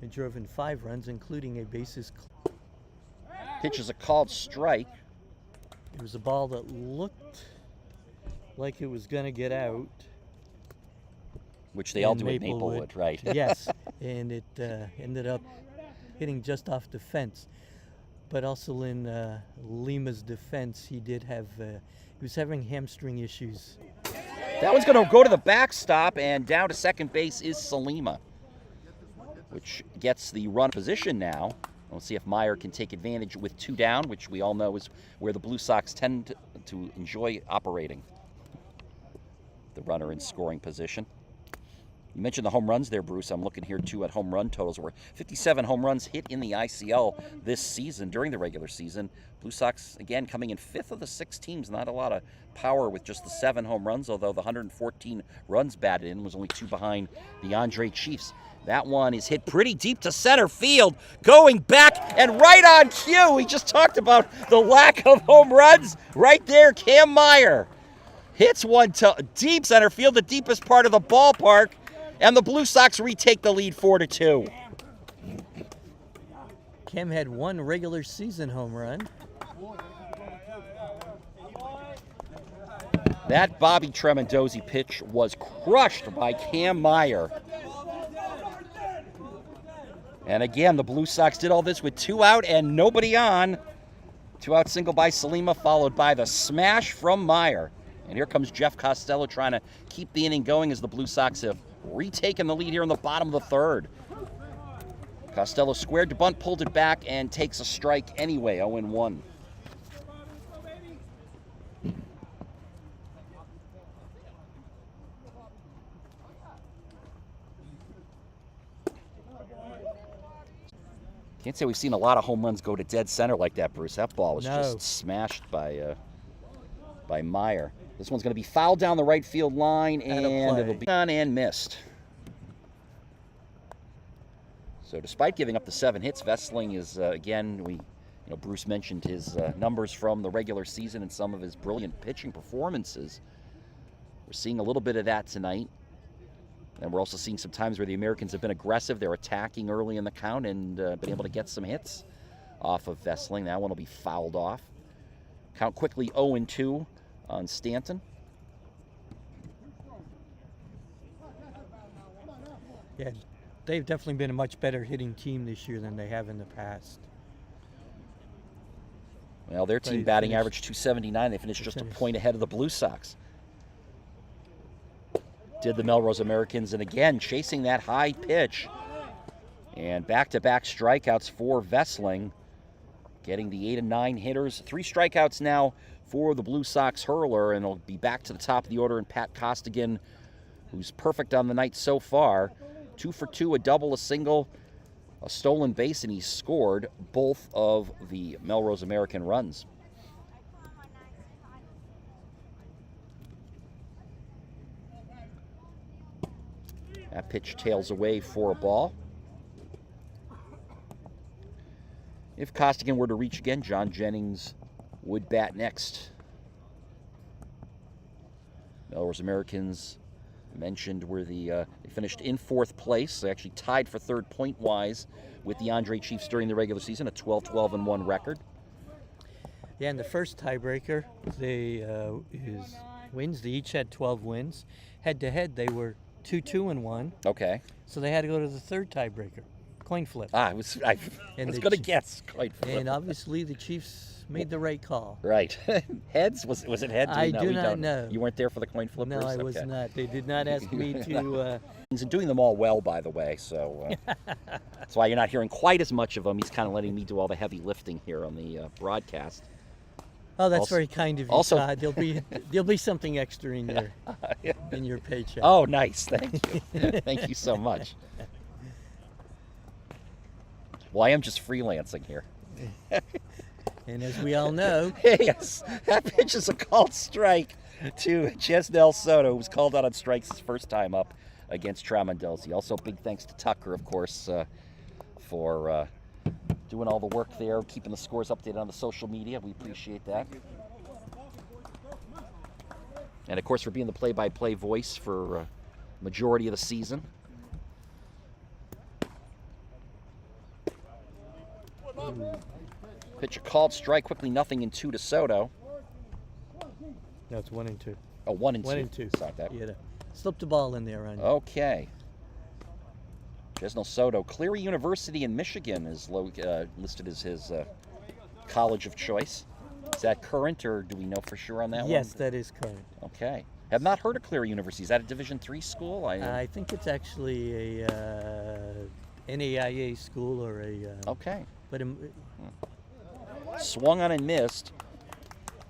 and drove in 5 runs, including a bases. Pitch is a called strike. It was a ball that looked like it was going to get out. Which they all in do at Maplewood, right? Yes, and it ended up hitting just off the fence. But also in Lima's defense, he did have, he was having hamstring issues. That one's going to go to the backstop, and down to second base is Salima, which gets the run position now. We'll see if Meyer can take advantage with 2 down, which we all know is where the Blue Sox tend to enjoy operating. The runner in scoring position. You mentioned the home runs there, Bruce. I'm looking here, too, at home run totals. Where 57 home runs hit in the ICL this season, during the regular season. Blue Sox, again, coming in 5th of the 6 teams. Not a lot of power with just the 7 home runs, although the 114 runs batted in was only 2 behind the Andre Chiefs. That one is hit pretty deep to center field, going back and right on cue. We just talked about the lack of home runs. Right there, Cam Meyer hits one to deep center field, the deepest part of the ballpark. And the Blue Sox retake the lead 4-2. Cam had 1 regular season home run. That Bobby Tremadossi pitch was crushed by Cam Meyer. And again, the Blue Sox did all this with 2 out and nobody on. 2-out single by Salima, followed by the smash from Meyer. And here comes Jeff Costello trying to keep the inning going as the Blue Sox have retaken the lead here in the bottom of the 3rd. Costello squared to bunt, pulled it back, and takes a strike anyway, 0-1. Can't say we've seen a lot of home runs go to dead center like that, Bruce. That ball was just smashed by Meyer. This one's going to be fouled down the right field line, and it'll be on and missed. So despite giving up the 7 hits, Vesling is, again, Bruce mentioned his numbers from the regular season and some of his brilliant pitching performances. We're seeing a little bit of that tonight. And we're also seeing some times where the Americans have been aggressive. They're attacking early in the count and been able to get some hits off of Vesling. That one will be fouled off. Count quickly 0-2 on Stanton. Yeah, they've definitely been a much better hitting team this year than they have in the past. Well, their team batting average 279. They finished just a point ahead of the Blue Sox. Did the Melrose Americans, and again, chasing that high pitch. And back-to-back strikeouts for Vesling, getting the 8 and 9 hitters. 3 strikeouts now for the Blue Sox hurler, and it'll be back to the top of the order, and Pat Costigan, who's perfect on the night so far. 2 for 2, a double, a single, a stolen base, and he scored both of the Melrose American runs. That pitch tails away for a ball. If Costigan were to reach again, John Jennings would bat next. Melrose Americans mentioned were they finished in 4th place. They actually tied for 3rd point-wise with the Andre Chiefs during the regular season, a 12-12-1 record. Yeah, in the first tiebreaker, they wins. They each had 12 wins. Head-to-head, they were 2-2-1. Okay. So they had to go to the 3rd tiebreaker, coin flip. I was going to guess coin flip. And obviously the Chiefs made the right call. Right. Heads? Was it heads? I do not know. You weren't there for the coin flip? No, Bruce? I was not. They did not ask me to. He's doing them all well, by the way, so that's why you're not hearing quite as much of him. He's kind of letting me do all the heavy lifting here on the broadcast. Oh, that's very kind of you, also, Todd. There'll be something extra in your paycheck. Oh, nice. Thank you. Thank you so much. Well, I am just freelancing here. And as we all know, yes, that pitch is a called strike to Chesnell Soto, who was called out on strikes his first time up against Tramondelsi. Also, big thanks to Tucker, of course, for doing all the work there, keeping the scores updated on the social media. We appreciate that. And, of course, for being the play-by-play voice for majority of the season. Pitch a called strike, quickly 0-2 to Soto. no, it's 1-2. Oh, 1-2. 1-2. Sorry, that. Yeah, slipped the ball in there on you. Okay. Chesnell Soto, Cleary University in Michigan is listed as his college of choice. Is that current, or do we know for sure on that one? Yes, that is current. Okay. Have not heard of Cleary University. Is that a Division III school? I think it's actually a NAIA school or a. Okay. But Swung on and missed.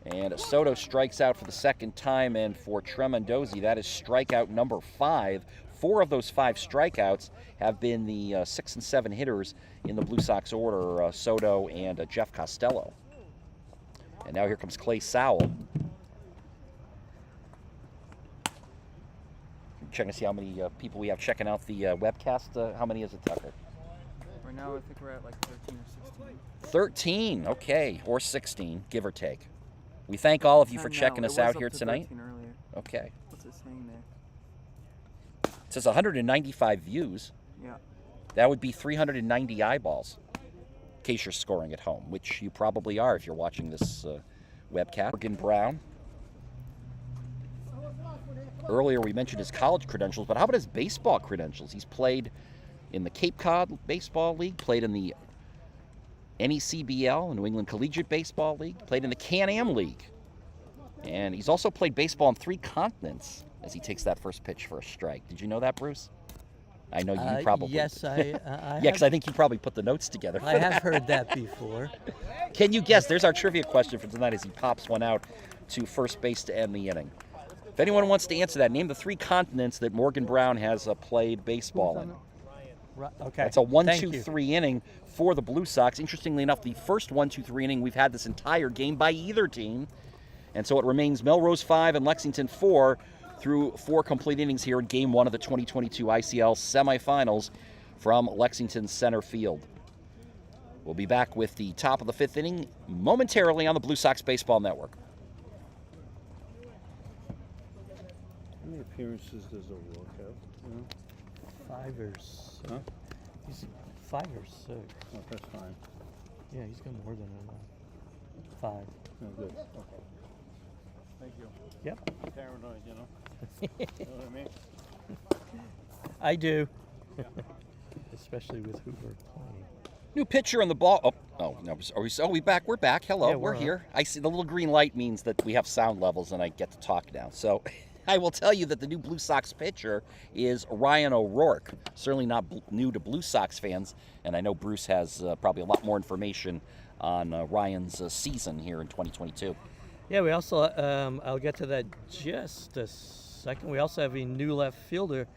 And Soto strikes out for the 2nd time, and for Tremondosi, that is strikeout number 5. 4 of those 5 strikeouts have been the 6 and 7 hitters in the Blue Sox order, Soto and Jeff Costello. And now here comes Clay Sowell. Checking to see how many people we have checking out the webcast. How many is it, Tucker? Right now, I think we're at like 13 or 16. 13, okay, or 16, give or take. We thank all of you for checking us out here tonight. Okay. What's it saying there? It says 195 views. Yeah. That would be 390 eyeballs, in case you're scoring at home, which you probably are if you're watching this webcast. Morgan Brown. Earlier we mentioned his college credentials, but how about his baseball credentials? He's played in the Cape Cod Baseball League, played in the NECBL, New England Collegiate Baseball League, played in the Can-Am League. And he's also played baseball on 3 continents as he takes that first pitch for a strike. Did you know that, Bruce? I know you probably. Yes, yeah, because I think you probably put the notes together. I have heard that before. Can you guess? There's our trivia question for tonight as he pops one out to first base to end the inning. If anyone wants to answer that, name the 3 continents that Morgan Brown has played baseball in. Okay. That's a 1-2-3 inning for the Blue Sox. Interestingly enough, the first 1-2-3 inning we've had this entire game by either team. And so it remains Melrose 5 and Lexington 4 through 4 complete innings here in Game 1 of the 2022 ICL semifinals from Lexington center field. We'll be back with the top of the 5th inning momentarily on the Blue Sox Baseball Network. How many appearances does O'Rourke have? You know? 5 or 6. Huh? He's 5 or 6. Oh, that's fine. Yeah, he's got more than 5. Oh, good. Okay. Thank you. Yep. Paranoid, you know? You know what I mean? I do. Especially with who we're playing. New pitcher on the ball. Oh no! We back? We're back. Hello, Yeah, we're we're on. here. I see the little green light means that we have sound levels and I get to talk now. So, I will tell you that the new Blue Sox pitcher is Ryan O'Rourke. Certainly not new to Blue Sox fans, and I know Bruce has probably a lot more information on Ryan's season here in 2022. Yeah, we also, I'll get to that just a second. We also have a new left fielder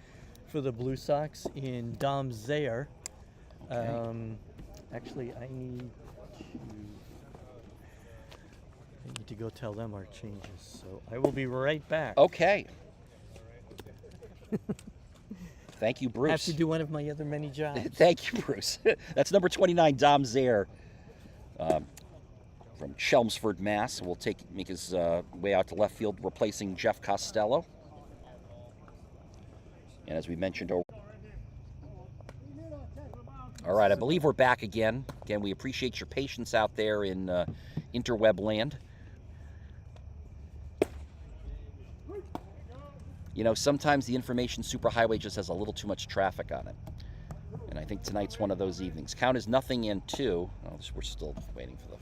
for the Blue Sox in Dom Zaire. Actually, I need to go tell them our changes. So I will be right back. Okay. Thank you, I Bruce. have to do one of my other many jobs. Thank you, Bruce. That's number 29, Dom Zaire, from Chelmsford, Mass. Will make his way out to left field, replacing Jeff Costello. And as we mentioned, all right, I believe we're back again. Again, we appreciate your patience out there in interweb land. You know, sometimes the information superhighway just has a little too much traffic on it. And I think tonight's one of those evenings. Count is 0-2. Oh, we're still waiting for the...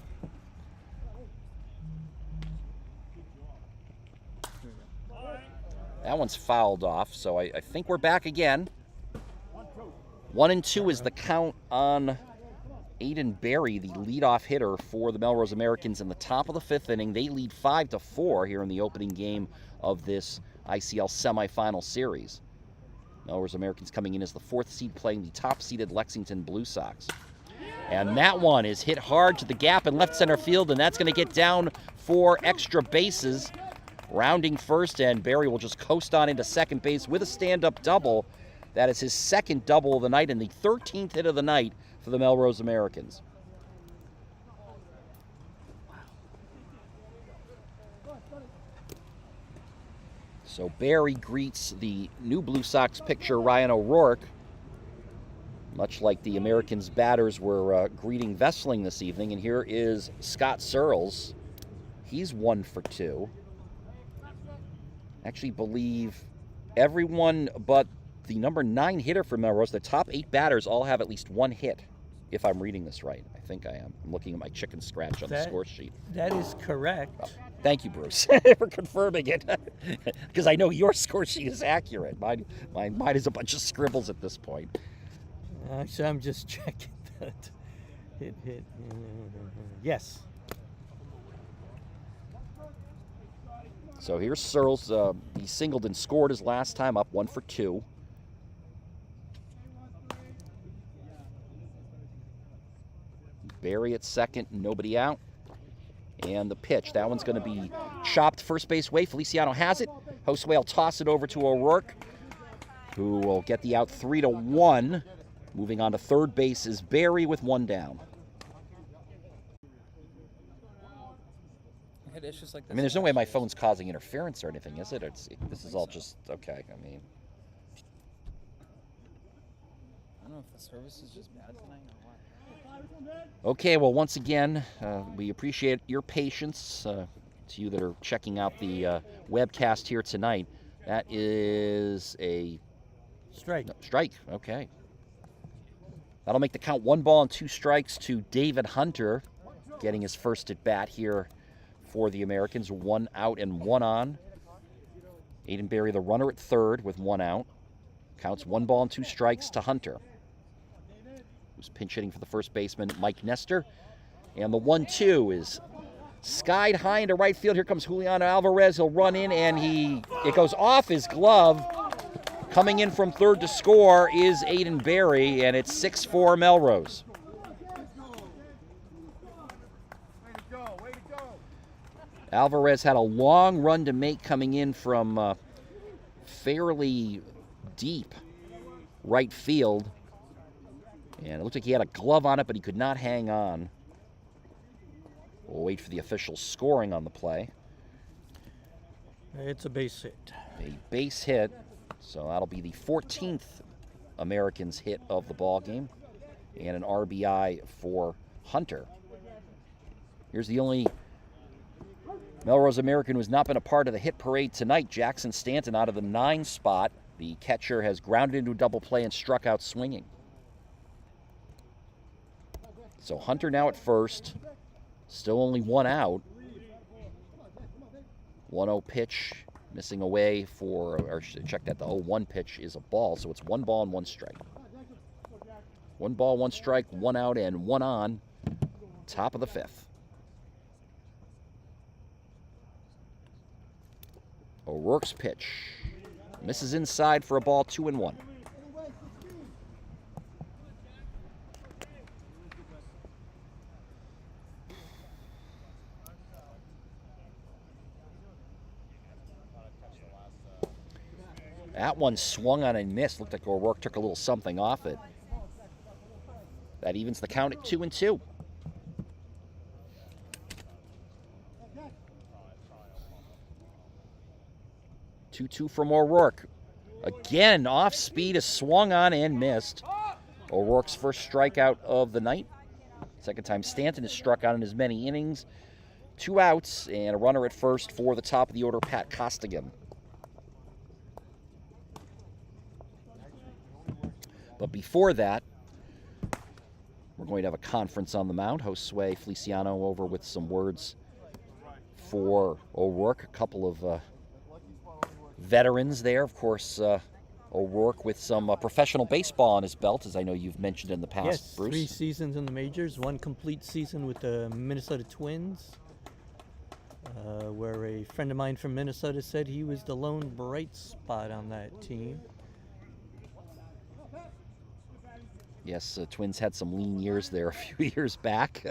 That one's fouled off, so I think we're back again. 1-2 is the count on Aiden Berry, the leadoff hitter for the Melrose Americans in the top of the 5th inning. They lead 5-4 here in the opening game of this ICL semifinal series. Melrose Americans coming in as the 4th seed, playing the top-seeded Lexington Blue Sox. And that one is hit hard to the gap in left center field, and that's going to get down for extra bases. Rounding first, and Berry will just coast on into second base with a stand-up double. That is his 2nd double of the night and the 13th hit of the night for the Melrose Americans. So Berry greets the new Blue Sox pitcher, Ryan O'Rourke, much like the Americans batters were greeting Vesling this evening. And here is Scott Searles. He's 1 for 2. Actually believe everyone but the number 9 hitter for Melrose, the top 8 batters all have at least 1 hit, if I'm reading this right. I think I am. I'm looking at my chicken scratch on the score sheet. That is correct. Oh, thank you, Bruce, for confirming it, because I know your score sheet is accurate. Mine is a bunch of scribbles at this point. Actually, I'm just checking that. Hit. Yes. So here's Searles. He singled and scored his last time up, 1 for 2. Berry at second, nobody out. And the pitch, that one's going to be chopped first base way. Feliciano has it. Josue will toss it over to O'Rourke, who will get the out 3-1. Moving on to third base is Berry with 1 down. I had issues like this. I mean, there's no way my phone's causing interference or anything, is it? This is all just, okay, I mean. I don't know if the service is just bad tonight or what. Okay, well, once again, we appreciate your patience. To you that are checking out the webcast here tonight, that is a Strike. no, strike. Okay. That'll make the count 1 ball and 2 strikes to David Hunter, getting his first at bat here for the Americans. 1 out and 1 on. Aiden Berry, the runner at third with 1 out. Counts 1 ball and 2 strikes to Hunter, who's pinch hitting for the first baseman, Mike Nestor. And the 1-2 is skied high into right field. Here comes Julian Alvarez. He'll run in, and it goes off his glove. Coming in from third to score is Aiden Berry, and it's 6-4 Melrose. Alvarez had a long run to make coming in from fairly deep right field. And it looked like he had a glove on it, but he could not hang on. We'll wait for the official scoring on the play. It's a base hit. A base hit, so that'll be the 14th Americans hit of the ball game, and an RBI for Hunter. Here's the only Melrose American who has not been a part of the hit parade tonight. Jackson Stanton out of the 9 spot. The catcher has grounded into a double play and struck out swinging. So Hunter now at first, still only 1 out. 1-0 pitch, missing away for, or check that, the 0-1 pitch is a ball, so it's 1 ball and 1 strike. 1 ball, 1 strike, 1 out, and 1 on. Top of the 5th. O'Rourke's pitch misses inside for a ball, 2-1. That one swung on and missed. Looked like O'Rourke took a little something off it. That evens the count at 2-2. Two from O'Rourke. Again, off speed is swung on and missed. O'Rourke's first strikeout of the night. Second time Stanton has struck out in as many innings. 2 outs and a runner at first for the top of the order, Pat Costigan. But before that, we're going to have a conference on the mound. Josue Feliciano over with some words for O'Rourke. A couple of veterans there. Of course, O'Rourke with some professional baseball on his belt, as I know you've mentioned in the past, Yes, Bruce. 3 seasons in the majors, 1 complete season with the Minnesota Twins, where a friend of mine from Minnesota said he was the lone bright spot on that team. Yes, Twins had some lean years there a few years back.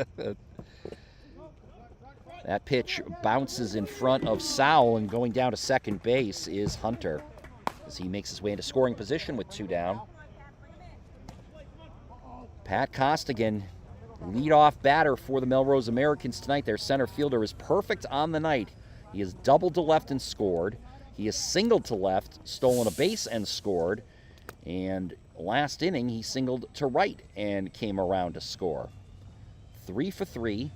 That pitch bounces in front of Sowell, and going down to second base is Hunter as he makes his way into scoring position with 2 down. Pat Costigan, leadoff batter for the Melrose Americans tonight. Their center fielder is perfect on the night. He has doubled to left and scored. He has singled to left, stolen a base and scored. And last inning, he singled to right and came around to score. 3 for 3.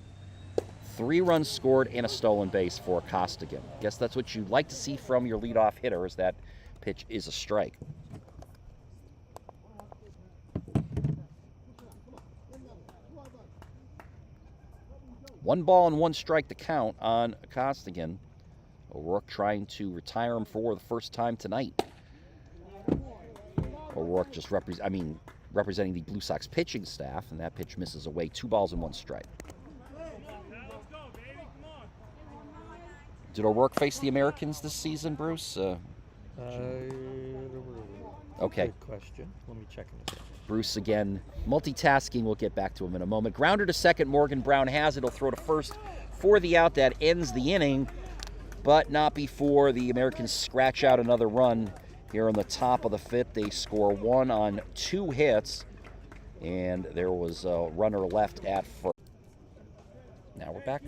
3 runs scored and a stolen base for Costigan. Guess that's what you'd like to see from your leadoff hitter, as that pitch is a strike. One ball and 1 strike to count on Costigan. O'Rourke trying to retire him for the first time tonight. O'Rourke just representing the Blue Sox pitching staff, and that pitch misses away. 2 balls and 1 strike. Did O'Rourke face the Americans this season, Bruce? Okay. Good question. Let me check in a second. Bruce again, multitasking. We'll get back to him in a moment. Grounder to second. Morgan Brown has it. He'll throw to first for the out. That ends the inning, but not before the Americans scratch out another run here on the top of the 5th. They score 1 on 2 hits, and there was a runner left at first. Now we're back.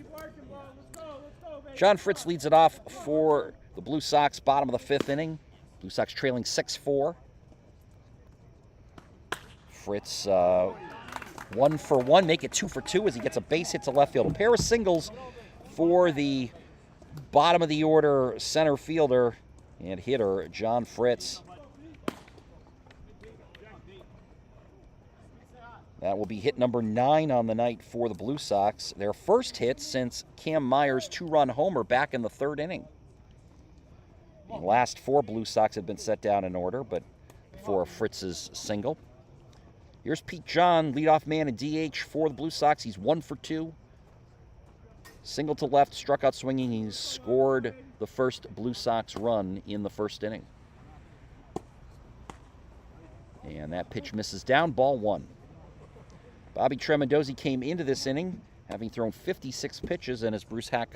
John Fritz leads it off for the Blue Sox, bottom of the 5th inning. Blue Sox trailing 6-4. Fritz 1 for 1, make it 2 for 2 as he gets a base hit to left field. A pair of singles for the bottom of the order center fielder and hitter John Fritz. That will be hit number 9 on the night for the Blue Sox. Their first hit since Cam Myers' 2-run homer back in the 3rd inning. The last 4 Blue Sox had been set down in order, but before Fritz's single. Here's Pete John, leadoff man in DH for the Blue Sox. He's 1 for 2. Single to left, struck out swinging. He's scored the first Blue Sox run in the 1st inning. And that pitch misses down, ball 1. Bobby Tremendozzi came into this inning having thrown 56 pitches, and as Bruce Hack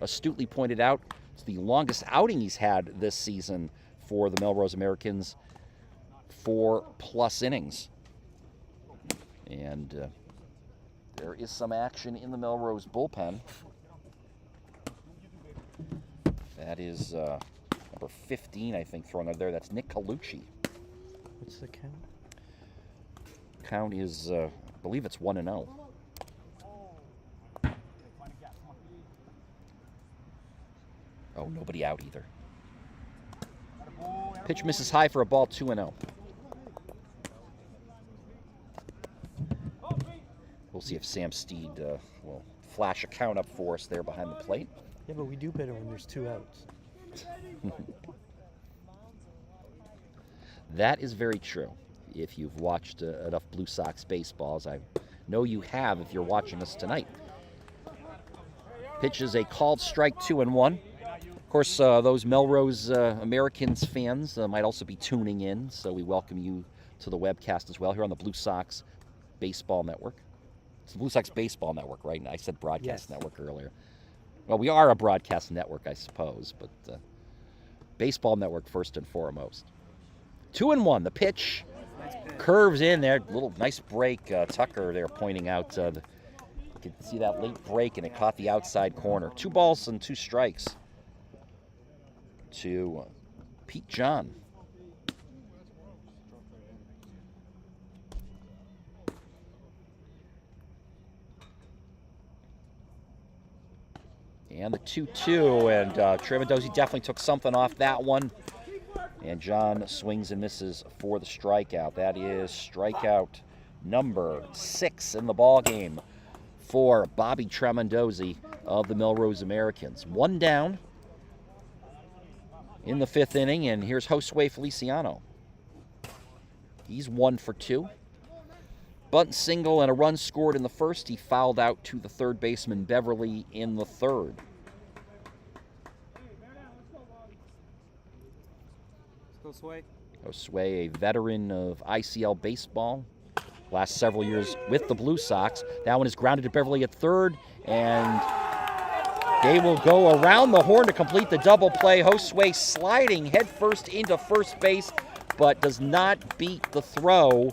astutely pointed out, it's the longest outing he's had this season for the Melrose Americans, 4+ innings. And there is some action in the Melrose bullpen. That is number 15, I think, thrown out there. That's Nick Colucci. What's the count? Count is, I believe it's 1-0. Oh, nobody out either. Pitch misses high for a ball, 2-0. We'll see if Sam Steed will flash a count up for us there behind the plate. Yeah, but we do better when there's 2 outs. That is very true. If you've watched enough Blue Sox baseballs, I know you have if you're watching us tonight. Pitch is a called strike, 2-1. Of course, those Melrose Americans fans might also be tuning in, so we welcome you to the webcast as well here on the Blue Sox Baseball Network. It's the Blue Sox Baseball Network, right? I said broadcast network earlier. Well, we are a broadcast network, I suppose, but baseball network first and foremost. 2-1, the pitch curves in there. Little nice break. Tucker there pointing out. You can see that late break, and it caught the outside corner. 2 balls and 2 strikes to Pete John. And the 2-2, and Tremondosi definitely took something off that one. And John swings and misses for the strikeout. That is strikeout number 6 in the ball game for Bobby Tremondosi of the Melrose Americans. 1 down in the 5th inning, and here's Josue Feliciano. He's 1 for 2. Bunt single and a run scored in the 1st. He fouled out to the 3rd baseman Beverly in the 3rd. Josue, a veteran of ICL baseball. Last several years with the Blue Sox. That one is grounded to Beverly at 3rd, and they will go around the horn to complete the double play. Josue sliding headfirst into first base, but does not beat the throw.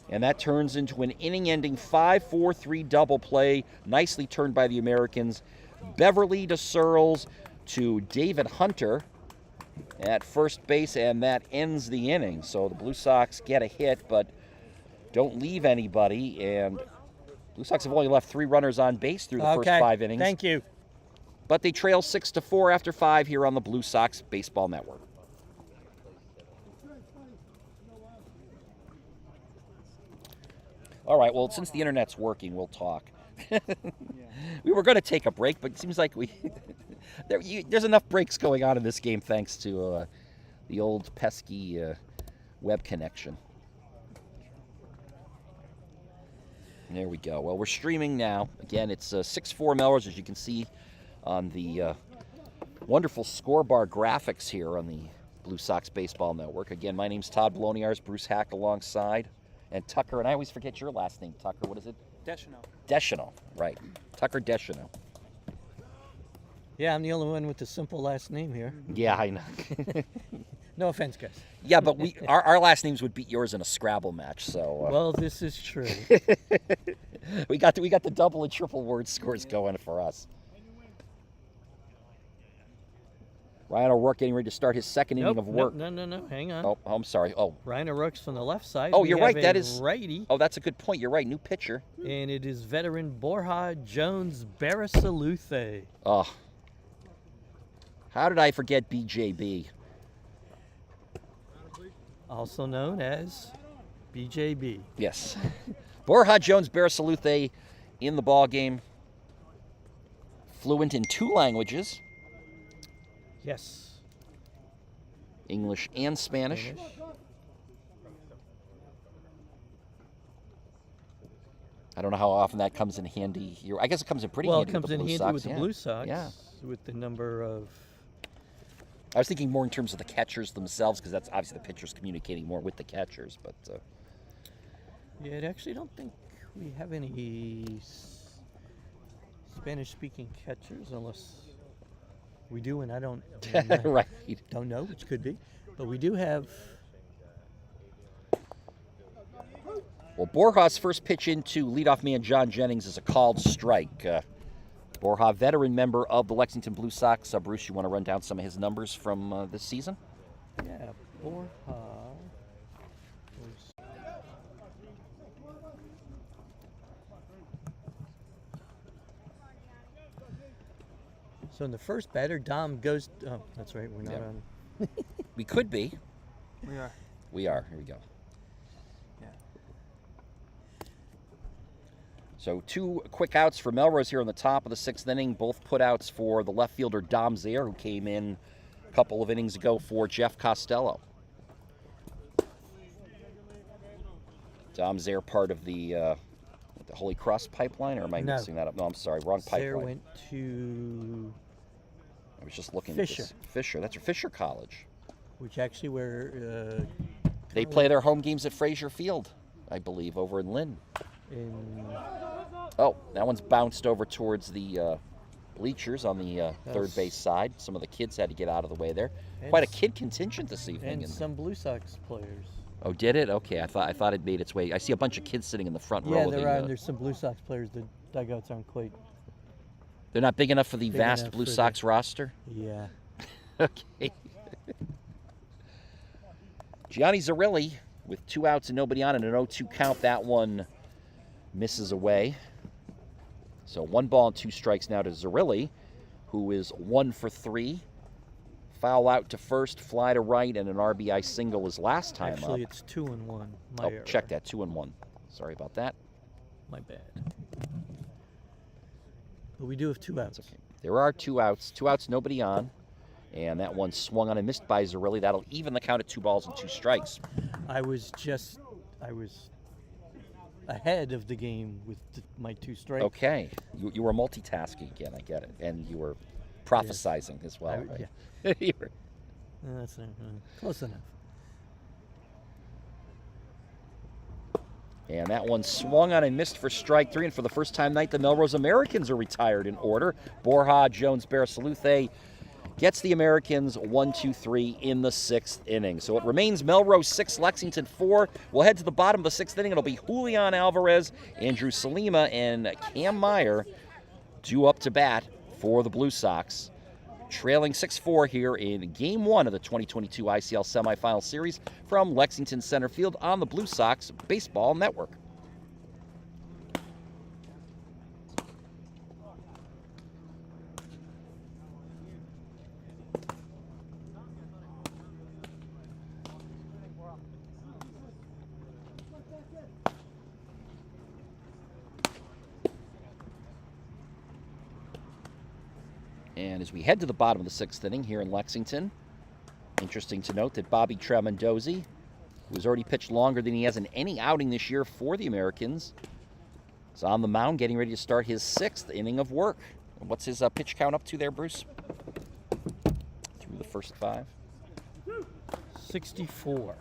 And that turns into an inning-ending 5-4-3 double play. Nicely turned by the Americans. Beverly to Searles to David Hunter at first base, and that ends the inning. So the Blue Sox get a hit, but don't leave anybody. And Blue Sox have only left 3 runners on base through the first 5 innings. Thank you. But they trail 6-4 after 5 here on the Blue Sox Baseball Network. All right, well, since the internet's working, we'll talk. We were going to take a break, but it seems like there's enough breaks going on in this game thanks to the old pesky web connection. And there we go. Well, we're streaming now. Again, it's 6-4 Melrose, as you can see on the wonderful scorebar graphics here on the Blue Sox Baseball Network. Again, my name's Todd Bologniars, Bruce Hack alongside. And Tucker, and I always forget your last name, Tucker. What is it? Deschanel. Deschanel, right. Tucker Deschanel. Yeah, I'm the only one with the simple last name here. Yeah, I know. No offense, guys. Yeah, but our last names would beat yours in a Scrabble match, so. Well, this is true. we got the double and triple word scores going for us. Ryan O'Rourke getting ready to start his 2nd inning of work. No, hang on. Oh, I'm sorry. Oh. Ryan O'Rourke's from the left side. Oh, you're right. That is righty. Oh, that's a good point. You're right. New pitcher. And it is veteran Borja Jones Barasaluthe. Oh. How did I forget BJB? Also known as BJB. Yes. Borja Jones Barasaluthe in the ball game. Fluent in 2 languages. Yes. English and Spanish. I don't know how often that comes in handy here. I guess it comes in pretty handy with the Blue Sox. Well, it comes in handy with the Blue Sox. Yeah. With the number of... I was thinking more in terms of the catchers themselves, because that's obviously the pitchers communicating more with the catchers. But yeah, I actually don't think we have any Spanish-speaking catchers, unless we do, and I don't right. Don't know, which could be. But we do have... Well, Borja's first pitch into leadoff man John Jennings is a called strike. Borja, veteran member of the Lexington Blue Sox. Bruce, you want to run down some of his numbers from this season? Yeah, Borja. So in the first batter, Dom goes. Oh, that's right. We're not Yep. on. We could be. We are. We are. Here we go. Yeah. So 2 quick outs for Melrose here on the top of the 6th inning. Both putouts for the left fielder Dom Zaire, who came in a couple of innings ago for Jeff Costello. Dom Zaire, part of the Holy Cross pipeline, or am I No. mixing that up? No, I'm sorry, wrong pipeline. Sarah went to, I was just looking Fisher. at this. Fisher. That's Fisher College. which actually where They play their home games at Frazier Field, I believe, over in Lynn. in Oh, that one's bounced over towards the bleachers on the third Yes. base side. Some of the kids had to get out of the way there. And Quite a s- kid contingent this evening. and some Blue Sox players. Oh, did it? Okay, I thought it made its way. I see a bunch of kids sitting in the front row. Yeah, of there the, are. There's some Blue Sox players. The dugouts aren't quite. they're not big enough for the Big vast enough Blue for the- Sox roster. Yeah. Okay. Gianni Zarilli with 2 outs and nobody on and an 0-2 count. That one misses away. So 1 ball and 2 strikes now to Zarilli, who is 1 for 3. Foul out to first, fly to right, and an RBI single his last time Actually, up. it's 2-1. My Oh, error. check that, 2-1. Sorry about that. My bad. But we do have 2 outs. Okay. There are 2 outs. 2 outs, nobody on. And that one swung on and missed by Zarilli. That'll even the count at 2 balls and 2 strikes. I was ahead of the game with my 2 strikes. Okay. You were multitasking again, I get it. And you were prophesizing as well, right? Yeah. You were- That's close enough. And that one swung on and missed for strike 3. And for the first time tonight, the Melrose Americans are retired in order. Borja, Jones, Barasaluthe gets the Americans 1-2-3 in the 6th inning. So it remains Melrose 6, Lexington 4. We'll head to the bottom of the 6th inning. It'll be Julian Alvarez, Andrew Salima, and Cam Meyer due up to bat for the Blue Sox. Trailing 6-4 here in Game 1 of the 2022 ICL Semifinal Series from Lexington Center Field on the Blue Sox Baseball Network. And as we head to the bottom of the 6th inning here in Lexington, interesting to note that Bobby Tramondozzi, who has already pitched longer than he has in any outing this year for the Americans, is on the mound getting ready to start his 6th inning of work. And what's his pitch count up to there, Bruce? Through the first 5? 64.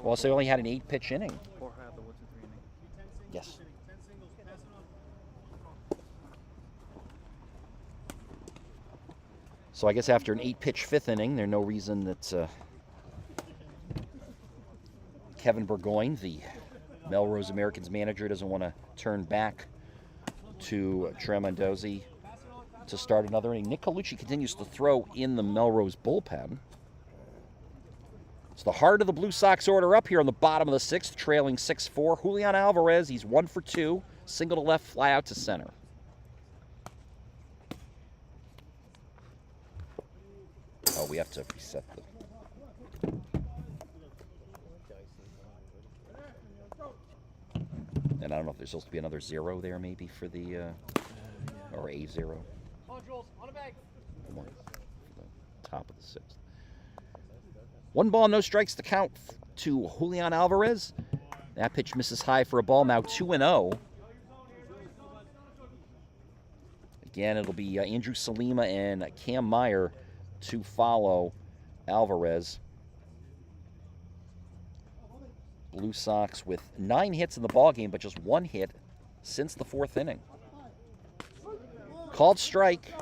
Well, so he only had an 8-pitch inning. Yes. So I guess after an 8-pitch 5th inning, there's no reason that Kevin Burgoyne, the Melrose Americans manager, doesn't want to turn back to Tramondozzi to start another inning. Nick Colucci continues to throw in the Melrose bullpen. It's the heart of the Blue Sox order up here on the bottom of the 6th, trailing 6-4. Julian Alvarez, he's 1 for 2. Single to left, fly out to center. Oh, we have to reset the... And I don't know if there's supposed to be another 0 there maybe for the... or a 0. On, Jules, on a bag. More for the top of the 6th. 1 ball, no strikes to count to Julian Alvarez. That pitch misses high for a ball, now 2-0. Again, it'll be Andrew Salima and Cam Meyer to follow Alvarez. Blue Sox with 9 hits in the ballgame, but just 1 hit since the 4th inning. Called strike.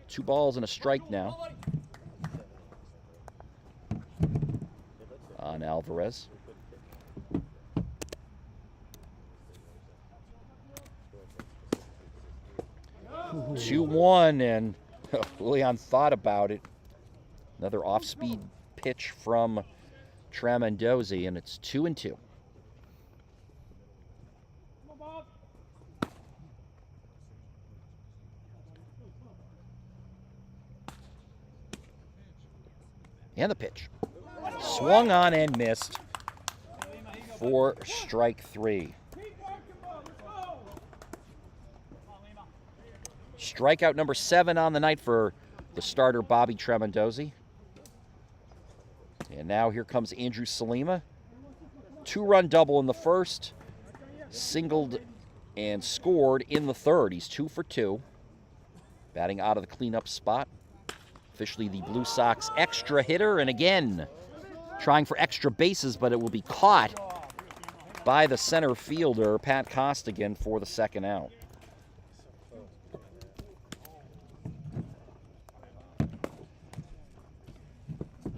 2 balls and a strike now on Alvarez. 2-1, and Leon thought about it. Another off-speed pitch from Tramandozzi, and it's 2-2. And the pitch. Swung on and missed for strike 3. Strikeout number 7 on the night for the starter, Bobby Tramandozzi. And now here comes Andrew Salima. 2-run double in the first, singled and scored in the third. He's 2 for 2, batting out of the cleanup spot. Officially the Blue Sox extra hitter, and again, trying for extra bases, but it will be caught by the center fielder, Pat Costigan, for the second out.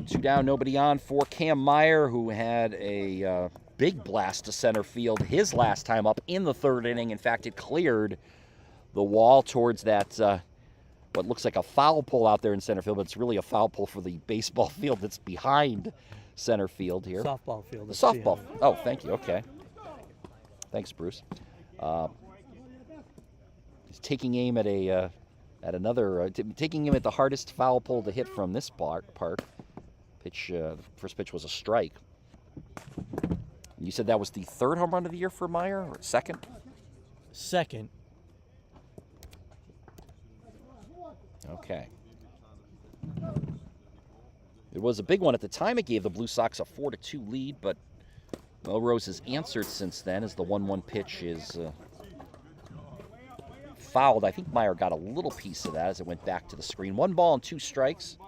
Two down, nobody on for Cam Meyer, who had a big blast to center field his last time up in the third inning. In fact, it cleared the wall towards that what looks like a foul pole out there in center field, but it's really a foul pole for the baseball field that's behind center field here. Softball field. The softball. Oh, thank you. Okay. Thanks, Bruce. He's taking aim at taking aim at the hardest foul pole to hit from this park. Pitch. The first pitch was a strike. You said that was the third home run of the year for Meyer, or second? Second. Okay. It was a big one at the time. It gave the Blue Sox a 4-2 lead, but Melrose has answered since then as the 1-1 pitch is fouled. I think Meyer got a little piece of that as it went back to the screen. 1 ball and 2 strikes.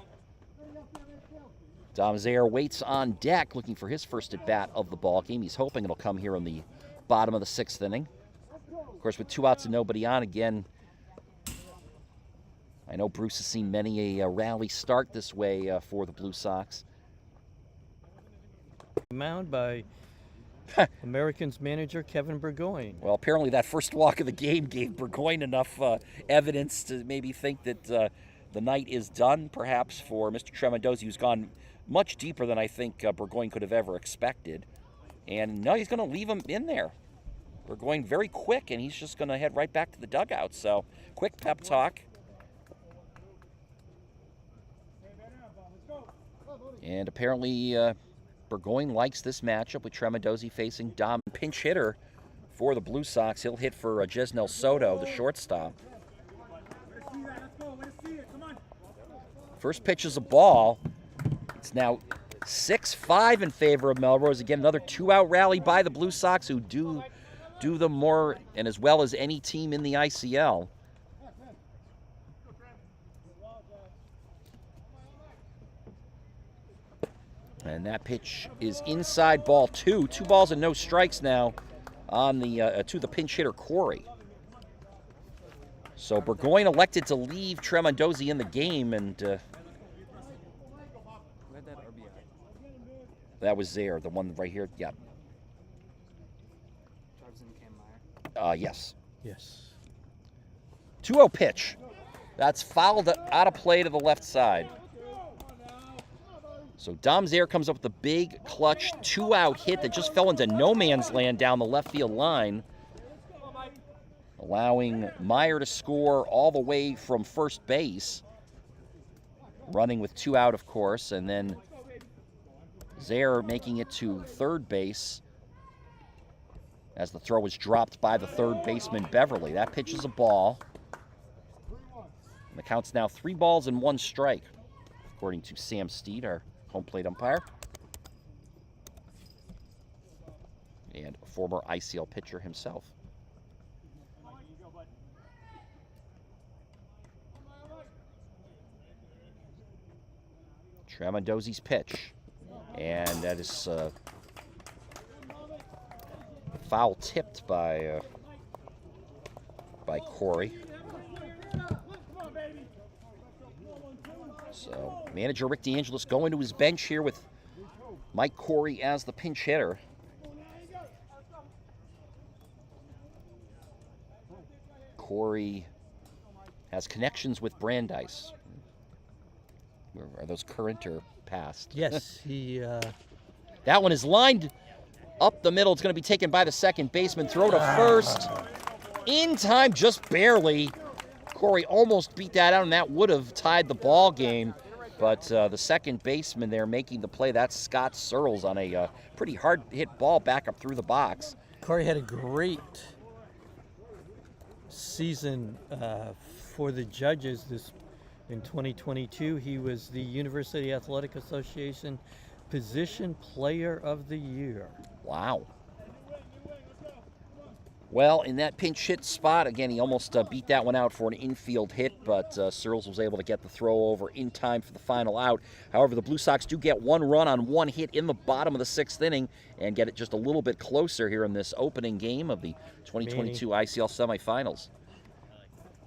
Dom Zaire waits on deck looking for his first at-bat of the ball game. He's hoping it'll come here in the bottom of the 6th inning. Of course, with 2 outs and nobody on again, I know Bruce has seen many a rally start this way for the Blue Sox. Mound by Americans manager Kevin Burgoyne. Well, apparently that first walk of the game gave Burgoyne enough evidence to maybe think that the night is done, perhaps, for Mr. Tramandozzi, who's gone much deeper than I think Burgoyne could have ever expected. And no, he's going to leave him in there. Burgoyne very quick, and he's just going to head right back to the dugout. So, quick pep talk. And apparently Burgoyne likes this matchup with Tramandozzi facing Dom, pinch hitter for the Blue Sox. He'll hit for Jesnel Soto, the shortstop. First pitch is a ball. It's now 6-5 in favor of Melrose. Again, another 2-out rally by the Blue Sox, who do them more and as well as any team in the ICL. And that pitch is inside, ball 2. 2 balls and no strikes now on the to the pinch hitter, Corey. So Burgoyne elected to leave Tramandozzi in the game, and that was there, the one right here. Yeah. Yes. Yes. 2-0 pitch. That's fouled out of play to the left side. So Dom Zaire comes up with a big, clutch, 2-out hit that just fell into no man's land down the left field line, allowing Meyer to score all the way from first base, running with 2 out, of course, and then Zaire making it to third base as the throw was dropped by the third baseman, Beverly. That pitch is a ball. And the count's now 3 balls and 1 strike, according to Sam Steed, our home plate umpire, and a former ICL pitcher himself. Tramandozzi's pitch, and that is foul tipped by Corey. So manager Rick DeAngelis going to his bench here with Mike Corey as the pinch hitter. Corey has connections with Brandeis. Are those current or past? Yes, he. That one is lined up the middle. It's going to be taken by the second baseman. Throw to first. In time, just barely. Corey almost beat that out, and that would have tied the ball game. But the second baseman there making the play, that's Scott Searles on a pretty hard-hit ball back up through the box. Corey had a great season for the judges in 2022. He was the University Athletic Association Position Player of the Year. Wow. Well, in that pinch hit spot, again, he almost beat that one out for an infield hit, but Searles was able to get the throw over in time for the final out. However, the Blue Sox do get one run on one hit in the bottom of the sixth inning and get it just a little bit closer here in this opening game of the 2022 ICL semifinals.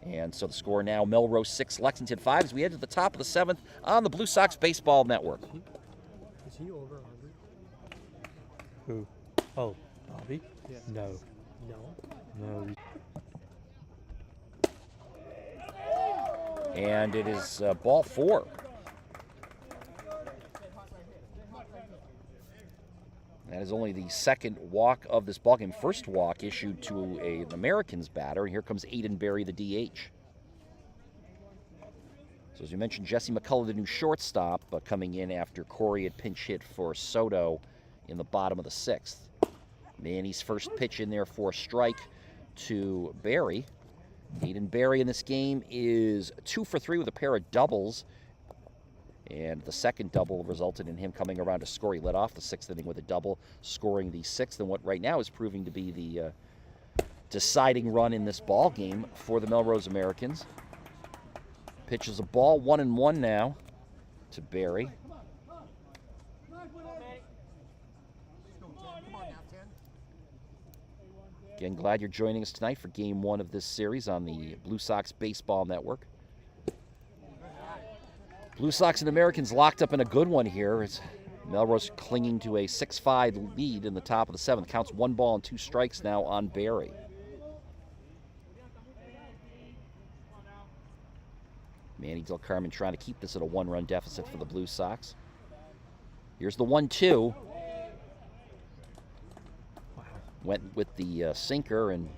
And so the score now, Melrose 6, Lexington 5, as we head to the top of the seventh on the Blue Sox Baseball Network. Is he over 100? Who? Oh, Bobby? Yeah. No. No. No. And it is ball 4. That is only the second walk of this ballgame. First walk issued to an Americans batter, and here comes Aiden Berry, the DH. So as you mentioned, Jesse McCullough, the new shortstop, coming in after Corey had pinch hit for Soto in the bottom of the sixth. Manny's first pitch in there for a strike to Berry. Aiden Berry in this game is 2 for 3 with a pair of doubles. And the second double resulted in him coming around to score. He led off the sixth inning with a double, scoring the sixth, and what right now is proving to be the deciding run in this ball game for the Melrose Americans. Pitches a ball, 1-1 now to Berry. Again, glad you're joining us tonight for Game 1 of this series on the Blue Sox Baseball Network. Blue Sox and Americans locked up in a good one here. It's Melrose clinging to a 6-5 lead in the top of the seventh. Counts 1 ball and 2 strikes now on Berry. Manny Del Carmen trying to keep this at a 1-run deficit for the Blue Sox. Here's the 1-2. Went with the sinker, and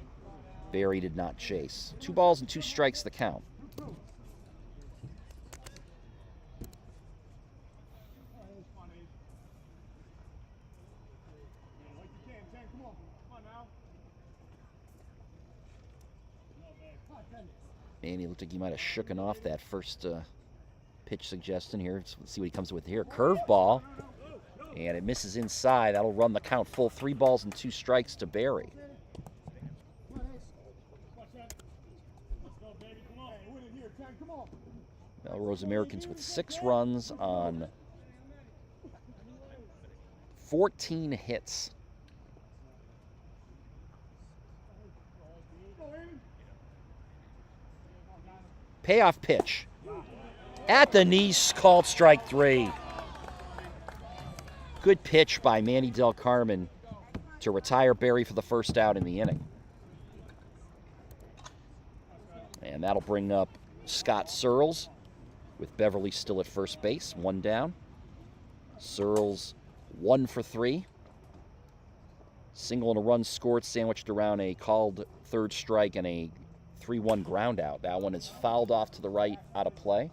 Berry did not chase. 2 balls and 2 strikes the count. Manny looked like he might have shooken off that first pitch suggestion here. Let's see what he comes with here. Curveball, and it misses inside. That'll run the count full. 3 balls and 2 strikes to Berry. Melrose Americans with 6 runs on 14 hits. Payoff pitch. At the knees, called strike 3. Good pitch by Manny Del Carmen to retire Berry for the first out in the inning. And that'll bring up Scott Searles with Beverly still at first base, 1 down. Searles 1 for 3. Single and a run scored, sandwiched around a called third strike and a 3-1 ground out. That one is fouled off to the right, out of play.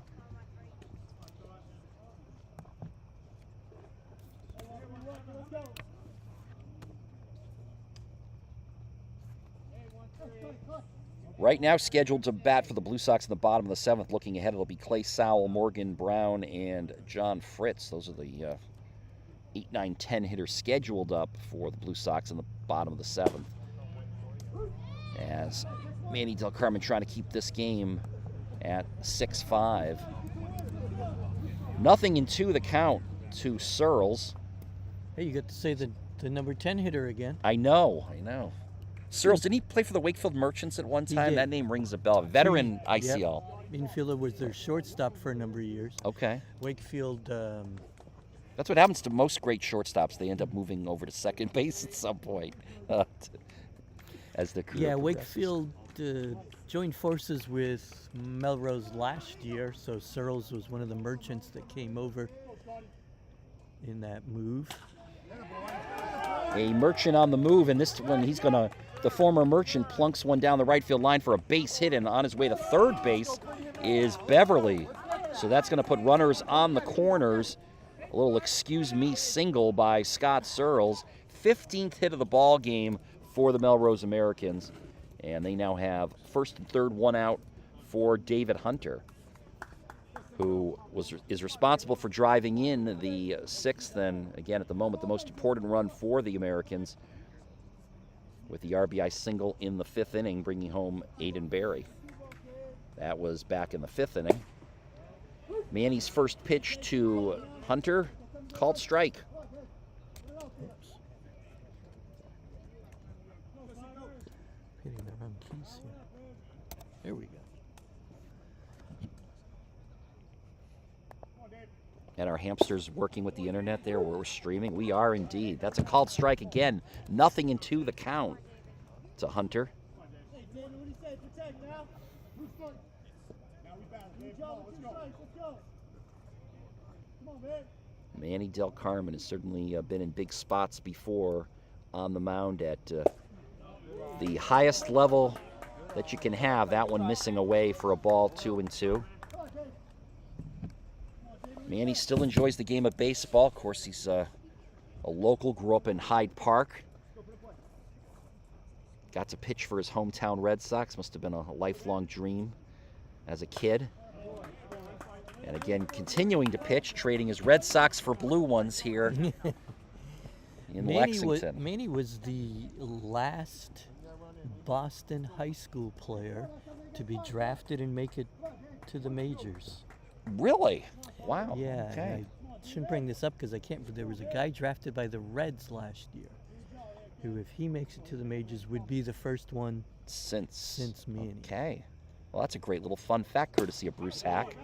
Right now scheduled to bat for the Blue Sox in the bottom of the seventh. Looking ahead, it'll be Clay Sowell, Morgan Brown, and John Fritz. Those are the 8, 9, 10 hitters scheduled up for the Blue Sox in the bottom of the seventh. As Manny Del Carmen trying to keep this game at 6-5. 0-2 the count to Searles. Hey, you got to say the number 10 hitter again. I know. Searles, didn't he play for the Wakefield Merchants at one time? That name rings a bell. Veteran ICL. Yep. Infielder was their shortstop for a number of years. Okay. Wakefield. That's what happens to most great shortstops. They end up moving over to second base at some point as their career progresses. Wakefield joined forces with Melrose last year, so Searles was one of the merchants that came over in that move. A merchant on the move, and this one the former merchant plunks one down the right field line for a base hit, and on his way to third base is Beverly. So that's going to put runners on the corners. A little excuse me single by Scott Searles. 15th hit of the ball game for the Melrose Americans. And they now have first and third, one out for David Hunter, who is responsible for driving in the sixth and, again, at the moment, the most important run for the Americans with the RBI single in the fifth inning, bringing home Aiden Berry. That was back in the fifth inning. Manny's first pitch to Hunter, called strike. Hitting the wrong keys here. There we go. And our hamsters working with the internet there where we're streaming. We are indeed. That's a called strike again. Nothing into the count to Hunter. Hey, Daniel, what do you say? Protect now. Who's going? Now we battle, Dave. Come on, let's go. Let's go. Come on, man. Manny Del Carmen has certainly been in big spots before on the mound at the highest level that you can have. That one missing away for a ball, 2-2. Manny still enjoys the game of baseball. Of course, he's a local, grew up in Hyde Park. Got to pitch for his hometown Red Sox. Must have been a lifelong dream as a kid. And again, continuing to pitch, trading his Red Sox for blue ones here in Lexington. Manny was the last Boston high school player to be drafted and make it to the majors. Really? Wow. Yeah, Okay. I shouldn't bring this up because I can't. There was a guy drafted by the Reds last year, who, if he makes it to the majors, would be the first one since Manny. Okay. Well, that's a great little fun fact, courtesy of Bruce Hack,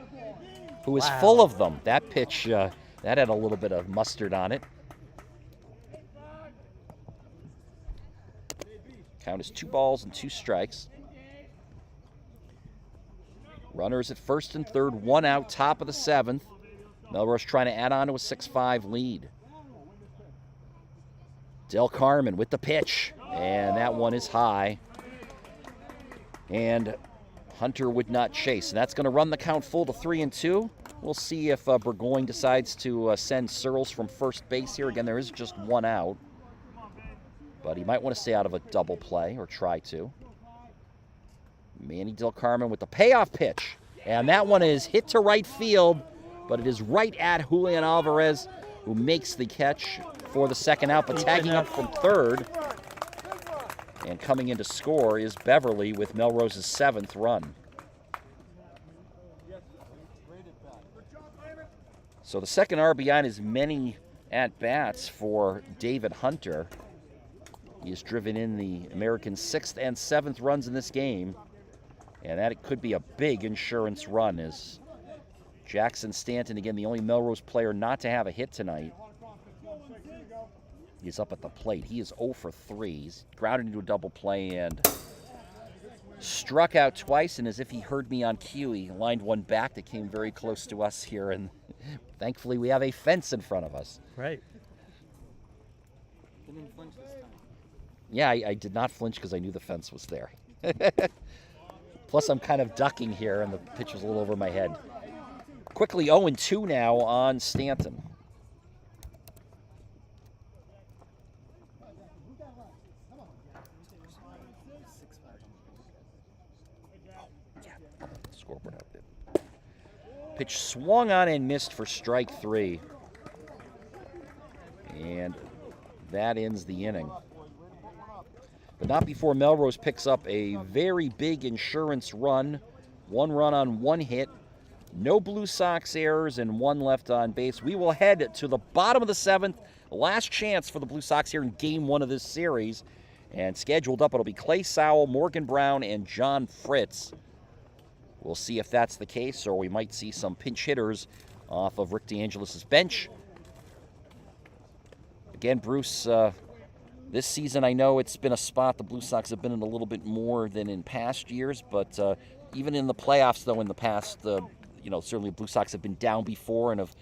who is full of them. That pitch, that had a little bit of mustard on it. Count is 2 balls and 2 strikes. Runners at first and third, 1 out, top of the 7th. Melrose trying to add on to a 6-5 lead. Del Carmen with the pitch, and that one is high. And Hunter would not chase, and that's going to run the count full to 3-2. We'll see if Burgoyne decides to send Searles from first base here. Again, there is just 1 out, but he might want to stay out of a double play or try to. Manny Del Carmen with the payoff pitch. And that one is hit to right field, but it is right at Julian Alvarez, who makes the catch for the second out, but tagging up from third. And coming in to score is Beverly with Melrose's 7th run. So the second RBI in as many at-bats for David Hunter. He has driven in the American 6th and 7th runs in this game. And that it could be a big insurance run as Jackson Stanton, again, the only Melrose player not to have a hit tonight. He's up at the plate. He is 0 for 3. He's grounded into a double play and struck out twice. And as if he heard me on cue, he lined one back that came very close to us here. And thankfully, we have a fence in front of us. Right. Didn't flinch this time. Yeah, I did not flinch because I knew the fence was there. Plus, I'm kind of ducking here, and the pitch was a little over my head. Quickly 0-2 now on Stanton. Scoreboard out there. Pitch swung on and missed for strike 3. And that ends the inning. But not before Melrose picks up a very big insurance run. 1 run on 1 hit. No Blue Sox errors and 1 left on base. We will head to the bottom of the 7th. Last chance for the Blue Sox here in Game 1 of this series. And scheduled up, it'll be Clay Sowell, Morgan Brown, and John Fritz. We'll see if that's the case, or we might see some pinch hitters off of Rick DeAngelis' bench. Again, Bruce This season, I know it's been a spot the Blue Sox have been in a little bit more than in past years, but even in the playoffs, though, in the past, certainly Blue Sox have been down before and have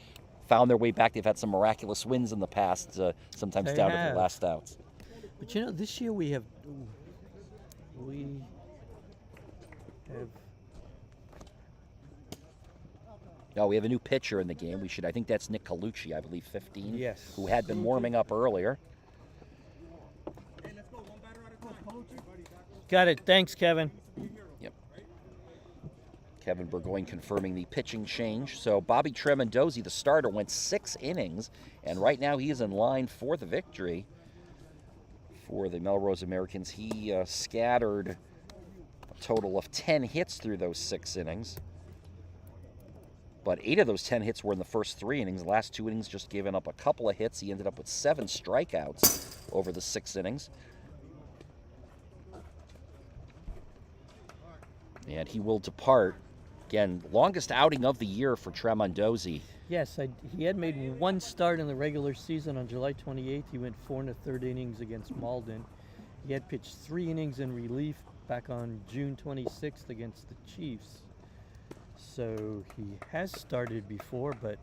found their way back. They've had some miraculous wins in the past, sometimes They down to have. the last outs. But you know, this year we have Oh, we have a new pitcher in the game. I think that's Nick Colucci, I believe, 15, Yes. who had been warming up earlier. got it. Thanks, Kevin. Yep. Kevin Burgoyne confirming the pitching change. So Bobby Tremendozzi, the starter, went 6 innings, and right now he is in line for the victory for the Melrose Americans. He scattered a total of 10 hits through those 6 innings. But 8 of those 10 hits were in the first 3 innings. The last 2 innings just giving up a couple of hits. He ended up with 7 strikeouts over the 6 innings. And he will depart. Again, longest outing of the year for Tremendozzi. Yes, he had made 1 start in the regular season on July 28th. He went 4 1/3 innings against Malden. He had pitched 3 innings in relief back on June 26th against the Chiefs. So he has started before, but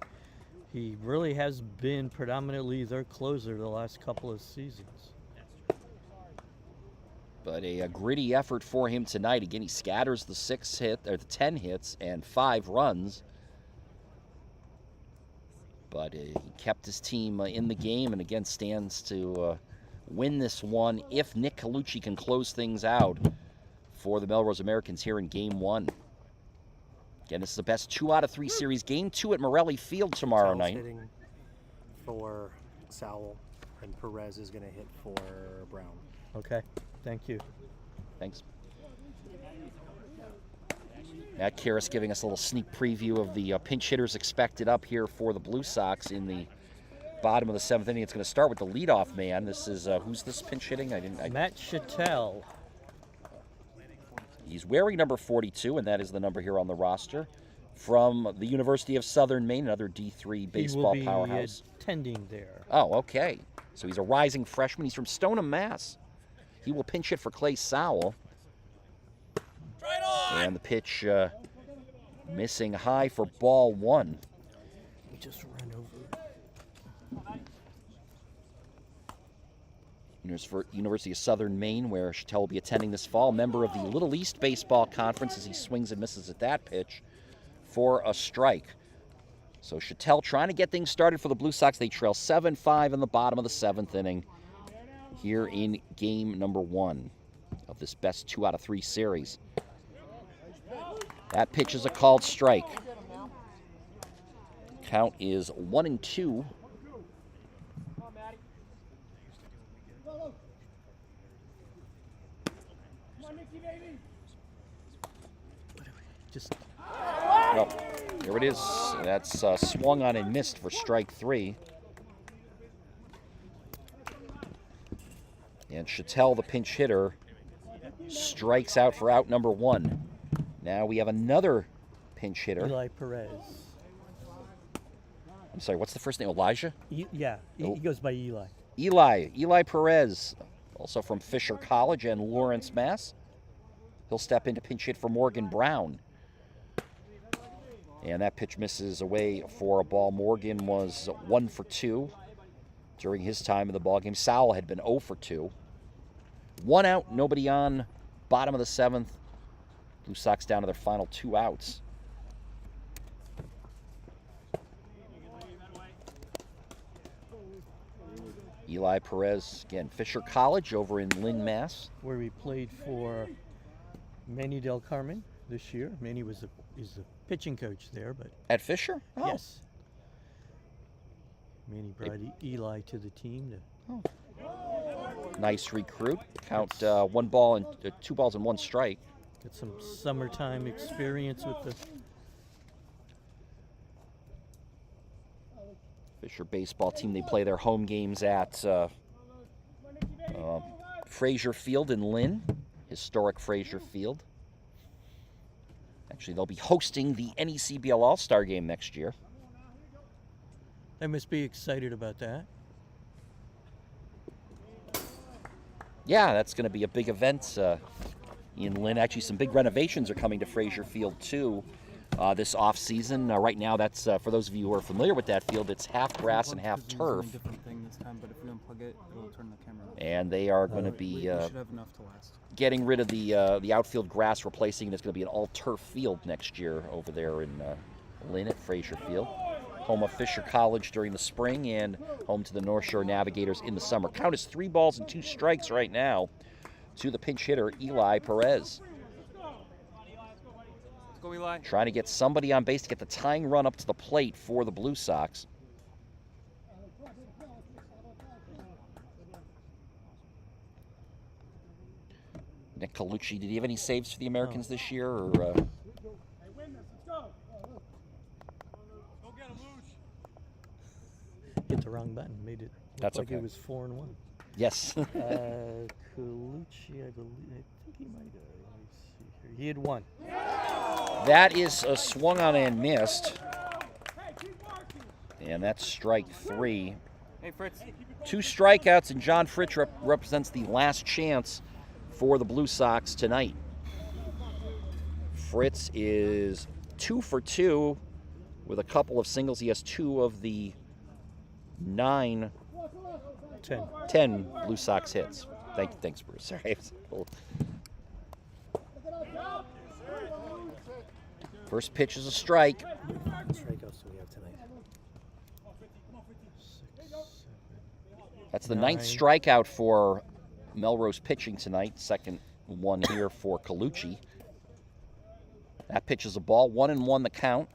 he really has been predominantly their closer the last couple of seasons. But a gritty effort for him tonight. Again, he scatters the the 10 hits and 5 runs. But he kept his team in the game, and again stands to win this one if Nick Colucci can close things out for the Melrose Americans here in Game 1. Again, this is the best 2 out of 3 series. Game 2 at Morelli Field tomorrow Sal's night. hitting for Sowell, and Perez is going to hit for Brown. Okay, thank you. Thanks. Matt Karras giving us a little sneak preview of the pinch hitters expected up here for the Blue Sox in the bottom of the 7th inning. It's going to start with the leadoff man. This is, who's this pinch hitting? Matt Chattel. He's wearing number 42, and that is the number here on the roster. From the University of Southern Maine, another D3 baseball he will be powerhouse. attending there. Oh, okay. So he's a rising freshman. He's from Stoneham, Mass. He will pinch hit for Clay Sowell. And the pitch missing high for ball 1. We just ran over. University of Southern Maine, where Chattel will be attending this fall. Member of the Little East Baseball Conference as he swings and misses at that pitch for a strike. So Chattel trying to get things started for the Blue Sox. They trail 7-5 in the bottom of the 7th inning here in game number 1 of this best 2 out of 3 series. That pitch is a called strike. Count is 1-2. Just Oh, there it is. That's swung on and missed for strike 3. And Chattel, the pinch hitter, strikes out for out number 1. Now we have another pinch hitter. Eli Perez. I'm sorry, what's the first name? Elijah? He Oh. goes by Eli. Eli Perez, also from Fisher College and Lawrence, Mass. He'll step in to pinch hit for Morgan Brown. And that pitch misses away for a ball. Morgan was 1 for 2 during his time in the ballgame. Sowell had been 0 for 2. 1 out, nobody on. Bottom of the 7th. Blue Sox down to their final 2 outs. Eli Perez, again, Fisher College over in Lynn, Mass. Where we played for Manny Del Carmen this year. Manny is the pitching coach there, but At Fisher? Oh. yes. Manny brought Eli to the team. Nice recruit. Count 1 ball and 2 balls and 1 strike. Get some summertime experience with the Fisher baseball team. They play their home games at Frazier Field in Lynn, historic Frazier Field. Actually, they'll be hosting the NECBL All-Star Game next year. They must be excited about that. Yeah, that's going to be a big event in Lynn. Actually, some big renovations are coming to Frazier Field, too, this off-season. Right now, that's, for those of you who are familiar with that field, it's half grass and half turf. Different thing this time, but if we unplug it, it'll turn the camera off. And they are going to be We should have enough to last. getting rid of the outfield grass, replacing it. It's going to be an all-turf field next year over there in Lynn at Frazier Field. Home of Fisher College during the spring and home to the North Shore Navigators in the summer. Count is 3 balls and 2 strikes right now to the pinch hitter, Eli Perez. Let's go, Eli. Trying to get somebody on base to get the tying run up to the plate for the Blue Sox. Nick Colucci, did he have any saves for the Americans this year? Or, Hit the wrong button. Made it look That's like okay. it was 4-1. Yes. Colucci, I think he might have. Let me see here. He had 1. That is a swung on and missed. And that's strike 3. Hey, Fritz. 2 strikeouts, and John Fritz represents the last chance for the Blue Sox tonight. Fritz is 2 for 2 with a couple of singles. He has 2 of the 10 Blue Sox hits. Thanks, Bruce. Sorry. First pitch is a strike. How many strikeouts do we have tonight? 6, 7. That's the 9. 9th strikeout for Melrose pitching tonight. Second one here for Colucci. That pitch is a ball. 1-1 the count.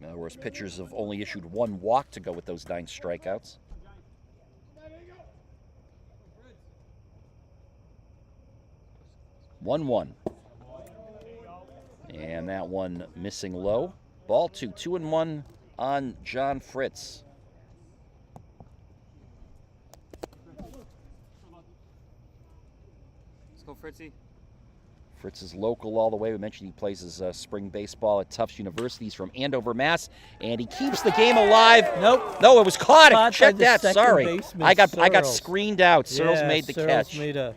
Melrose pitchers have only issued 1 walk to go with those 9 strikeouts. One. And that one missing low. Ball 2. 2-1 on John Fritz. Let's go, Fritzy. Fritz is local all the way. We mentioned he plays his spring baseball at Tufts University. He's from Andover, Mass. And he keeps the game alive. Nope. No, it was caught. Caught Check by the that. second Sorry. baseman, I got Searles. screened out. Searles made the Searles catch. Made a,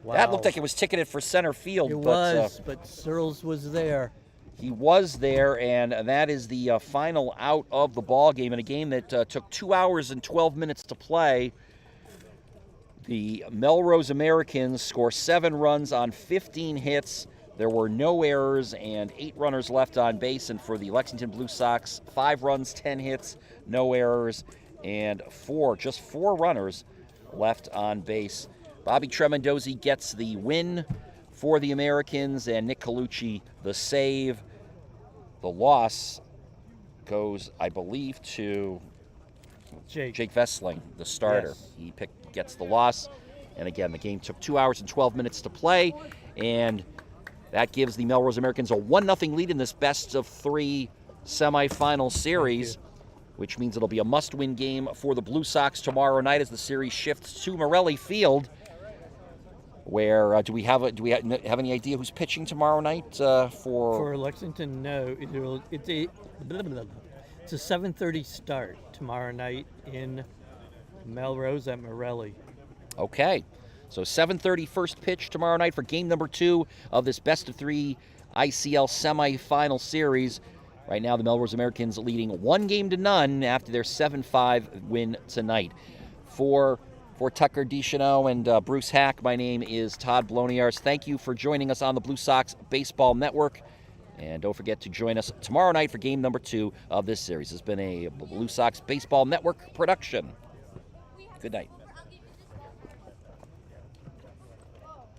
wow. That looked like it was ticketed for center field. It but, was, but Searles was there. He was there, and that is the final out of the ball game in a game that took 2 hours and 12 minutes to play. The Melrose Americans score 7 runs on 15 hits. There were no errors and 8 runners left on base. And for the Lexington Blue Sox, 5 runs, 10 hits, no errors, and just 4 runners left on base. Bobby Tremendozzi gets the win for the Americans, and Nick Colucci the save. The loss goes, I believe, to Jake Vestling, the starter. Yes. He gets the loss. And again, the game took 2 hours and 12 minutes to play, and that gives the Melrose Americans a 1-0 lead in this best-of-3 semifinal series, which means it'll be a must-win game for the Blue Sox tomorrow night as the series shifts to Morelli Field. Where do we have any idea who's pitching tomorrow night For Lexington? No, it's a 7:30 start tomorrow night in Melrose at Morelli. Okay, so 7:30 first pitch tomorrow night for game number 2 of this best-of-3 ICL semifinal series. Right now, the Melrose Americans leading 1-0 after their 7-5 win tonight. For Tucker Deschanel and Bruce Hack, my name is Todd Bloniars. Thank you for joining us on the Blue Sox Baseball Network. And don't forget to join us tomorrow night for game number 2 of this series. It's been a Blue Sox Baseball Network production. Good night.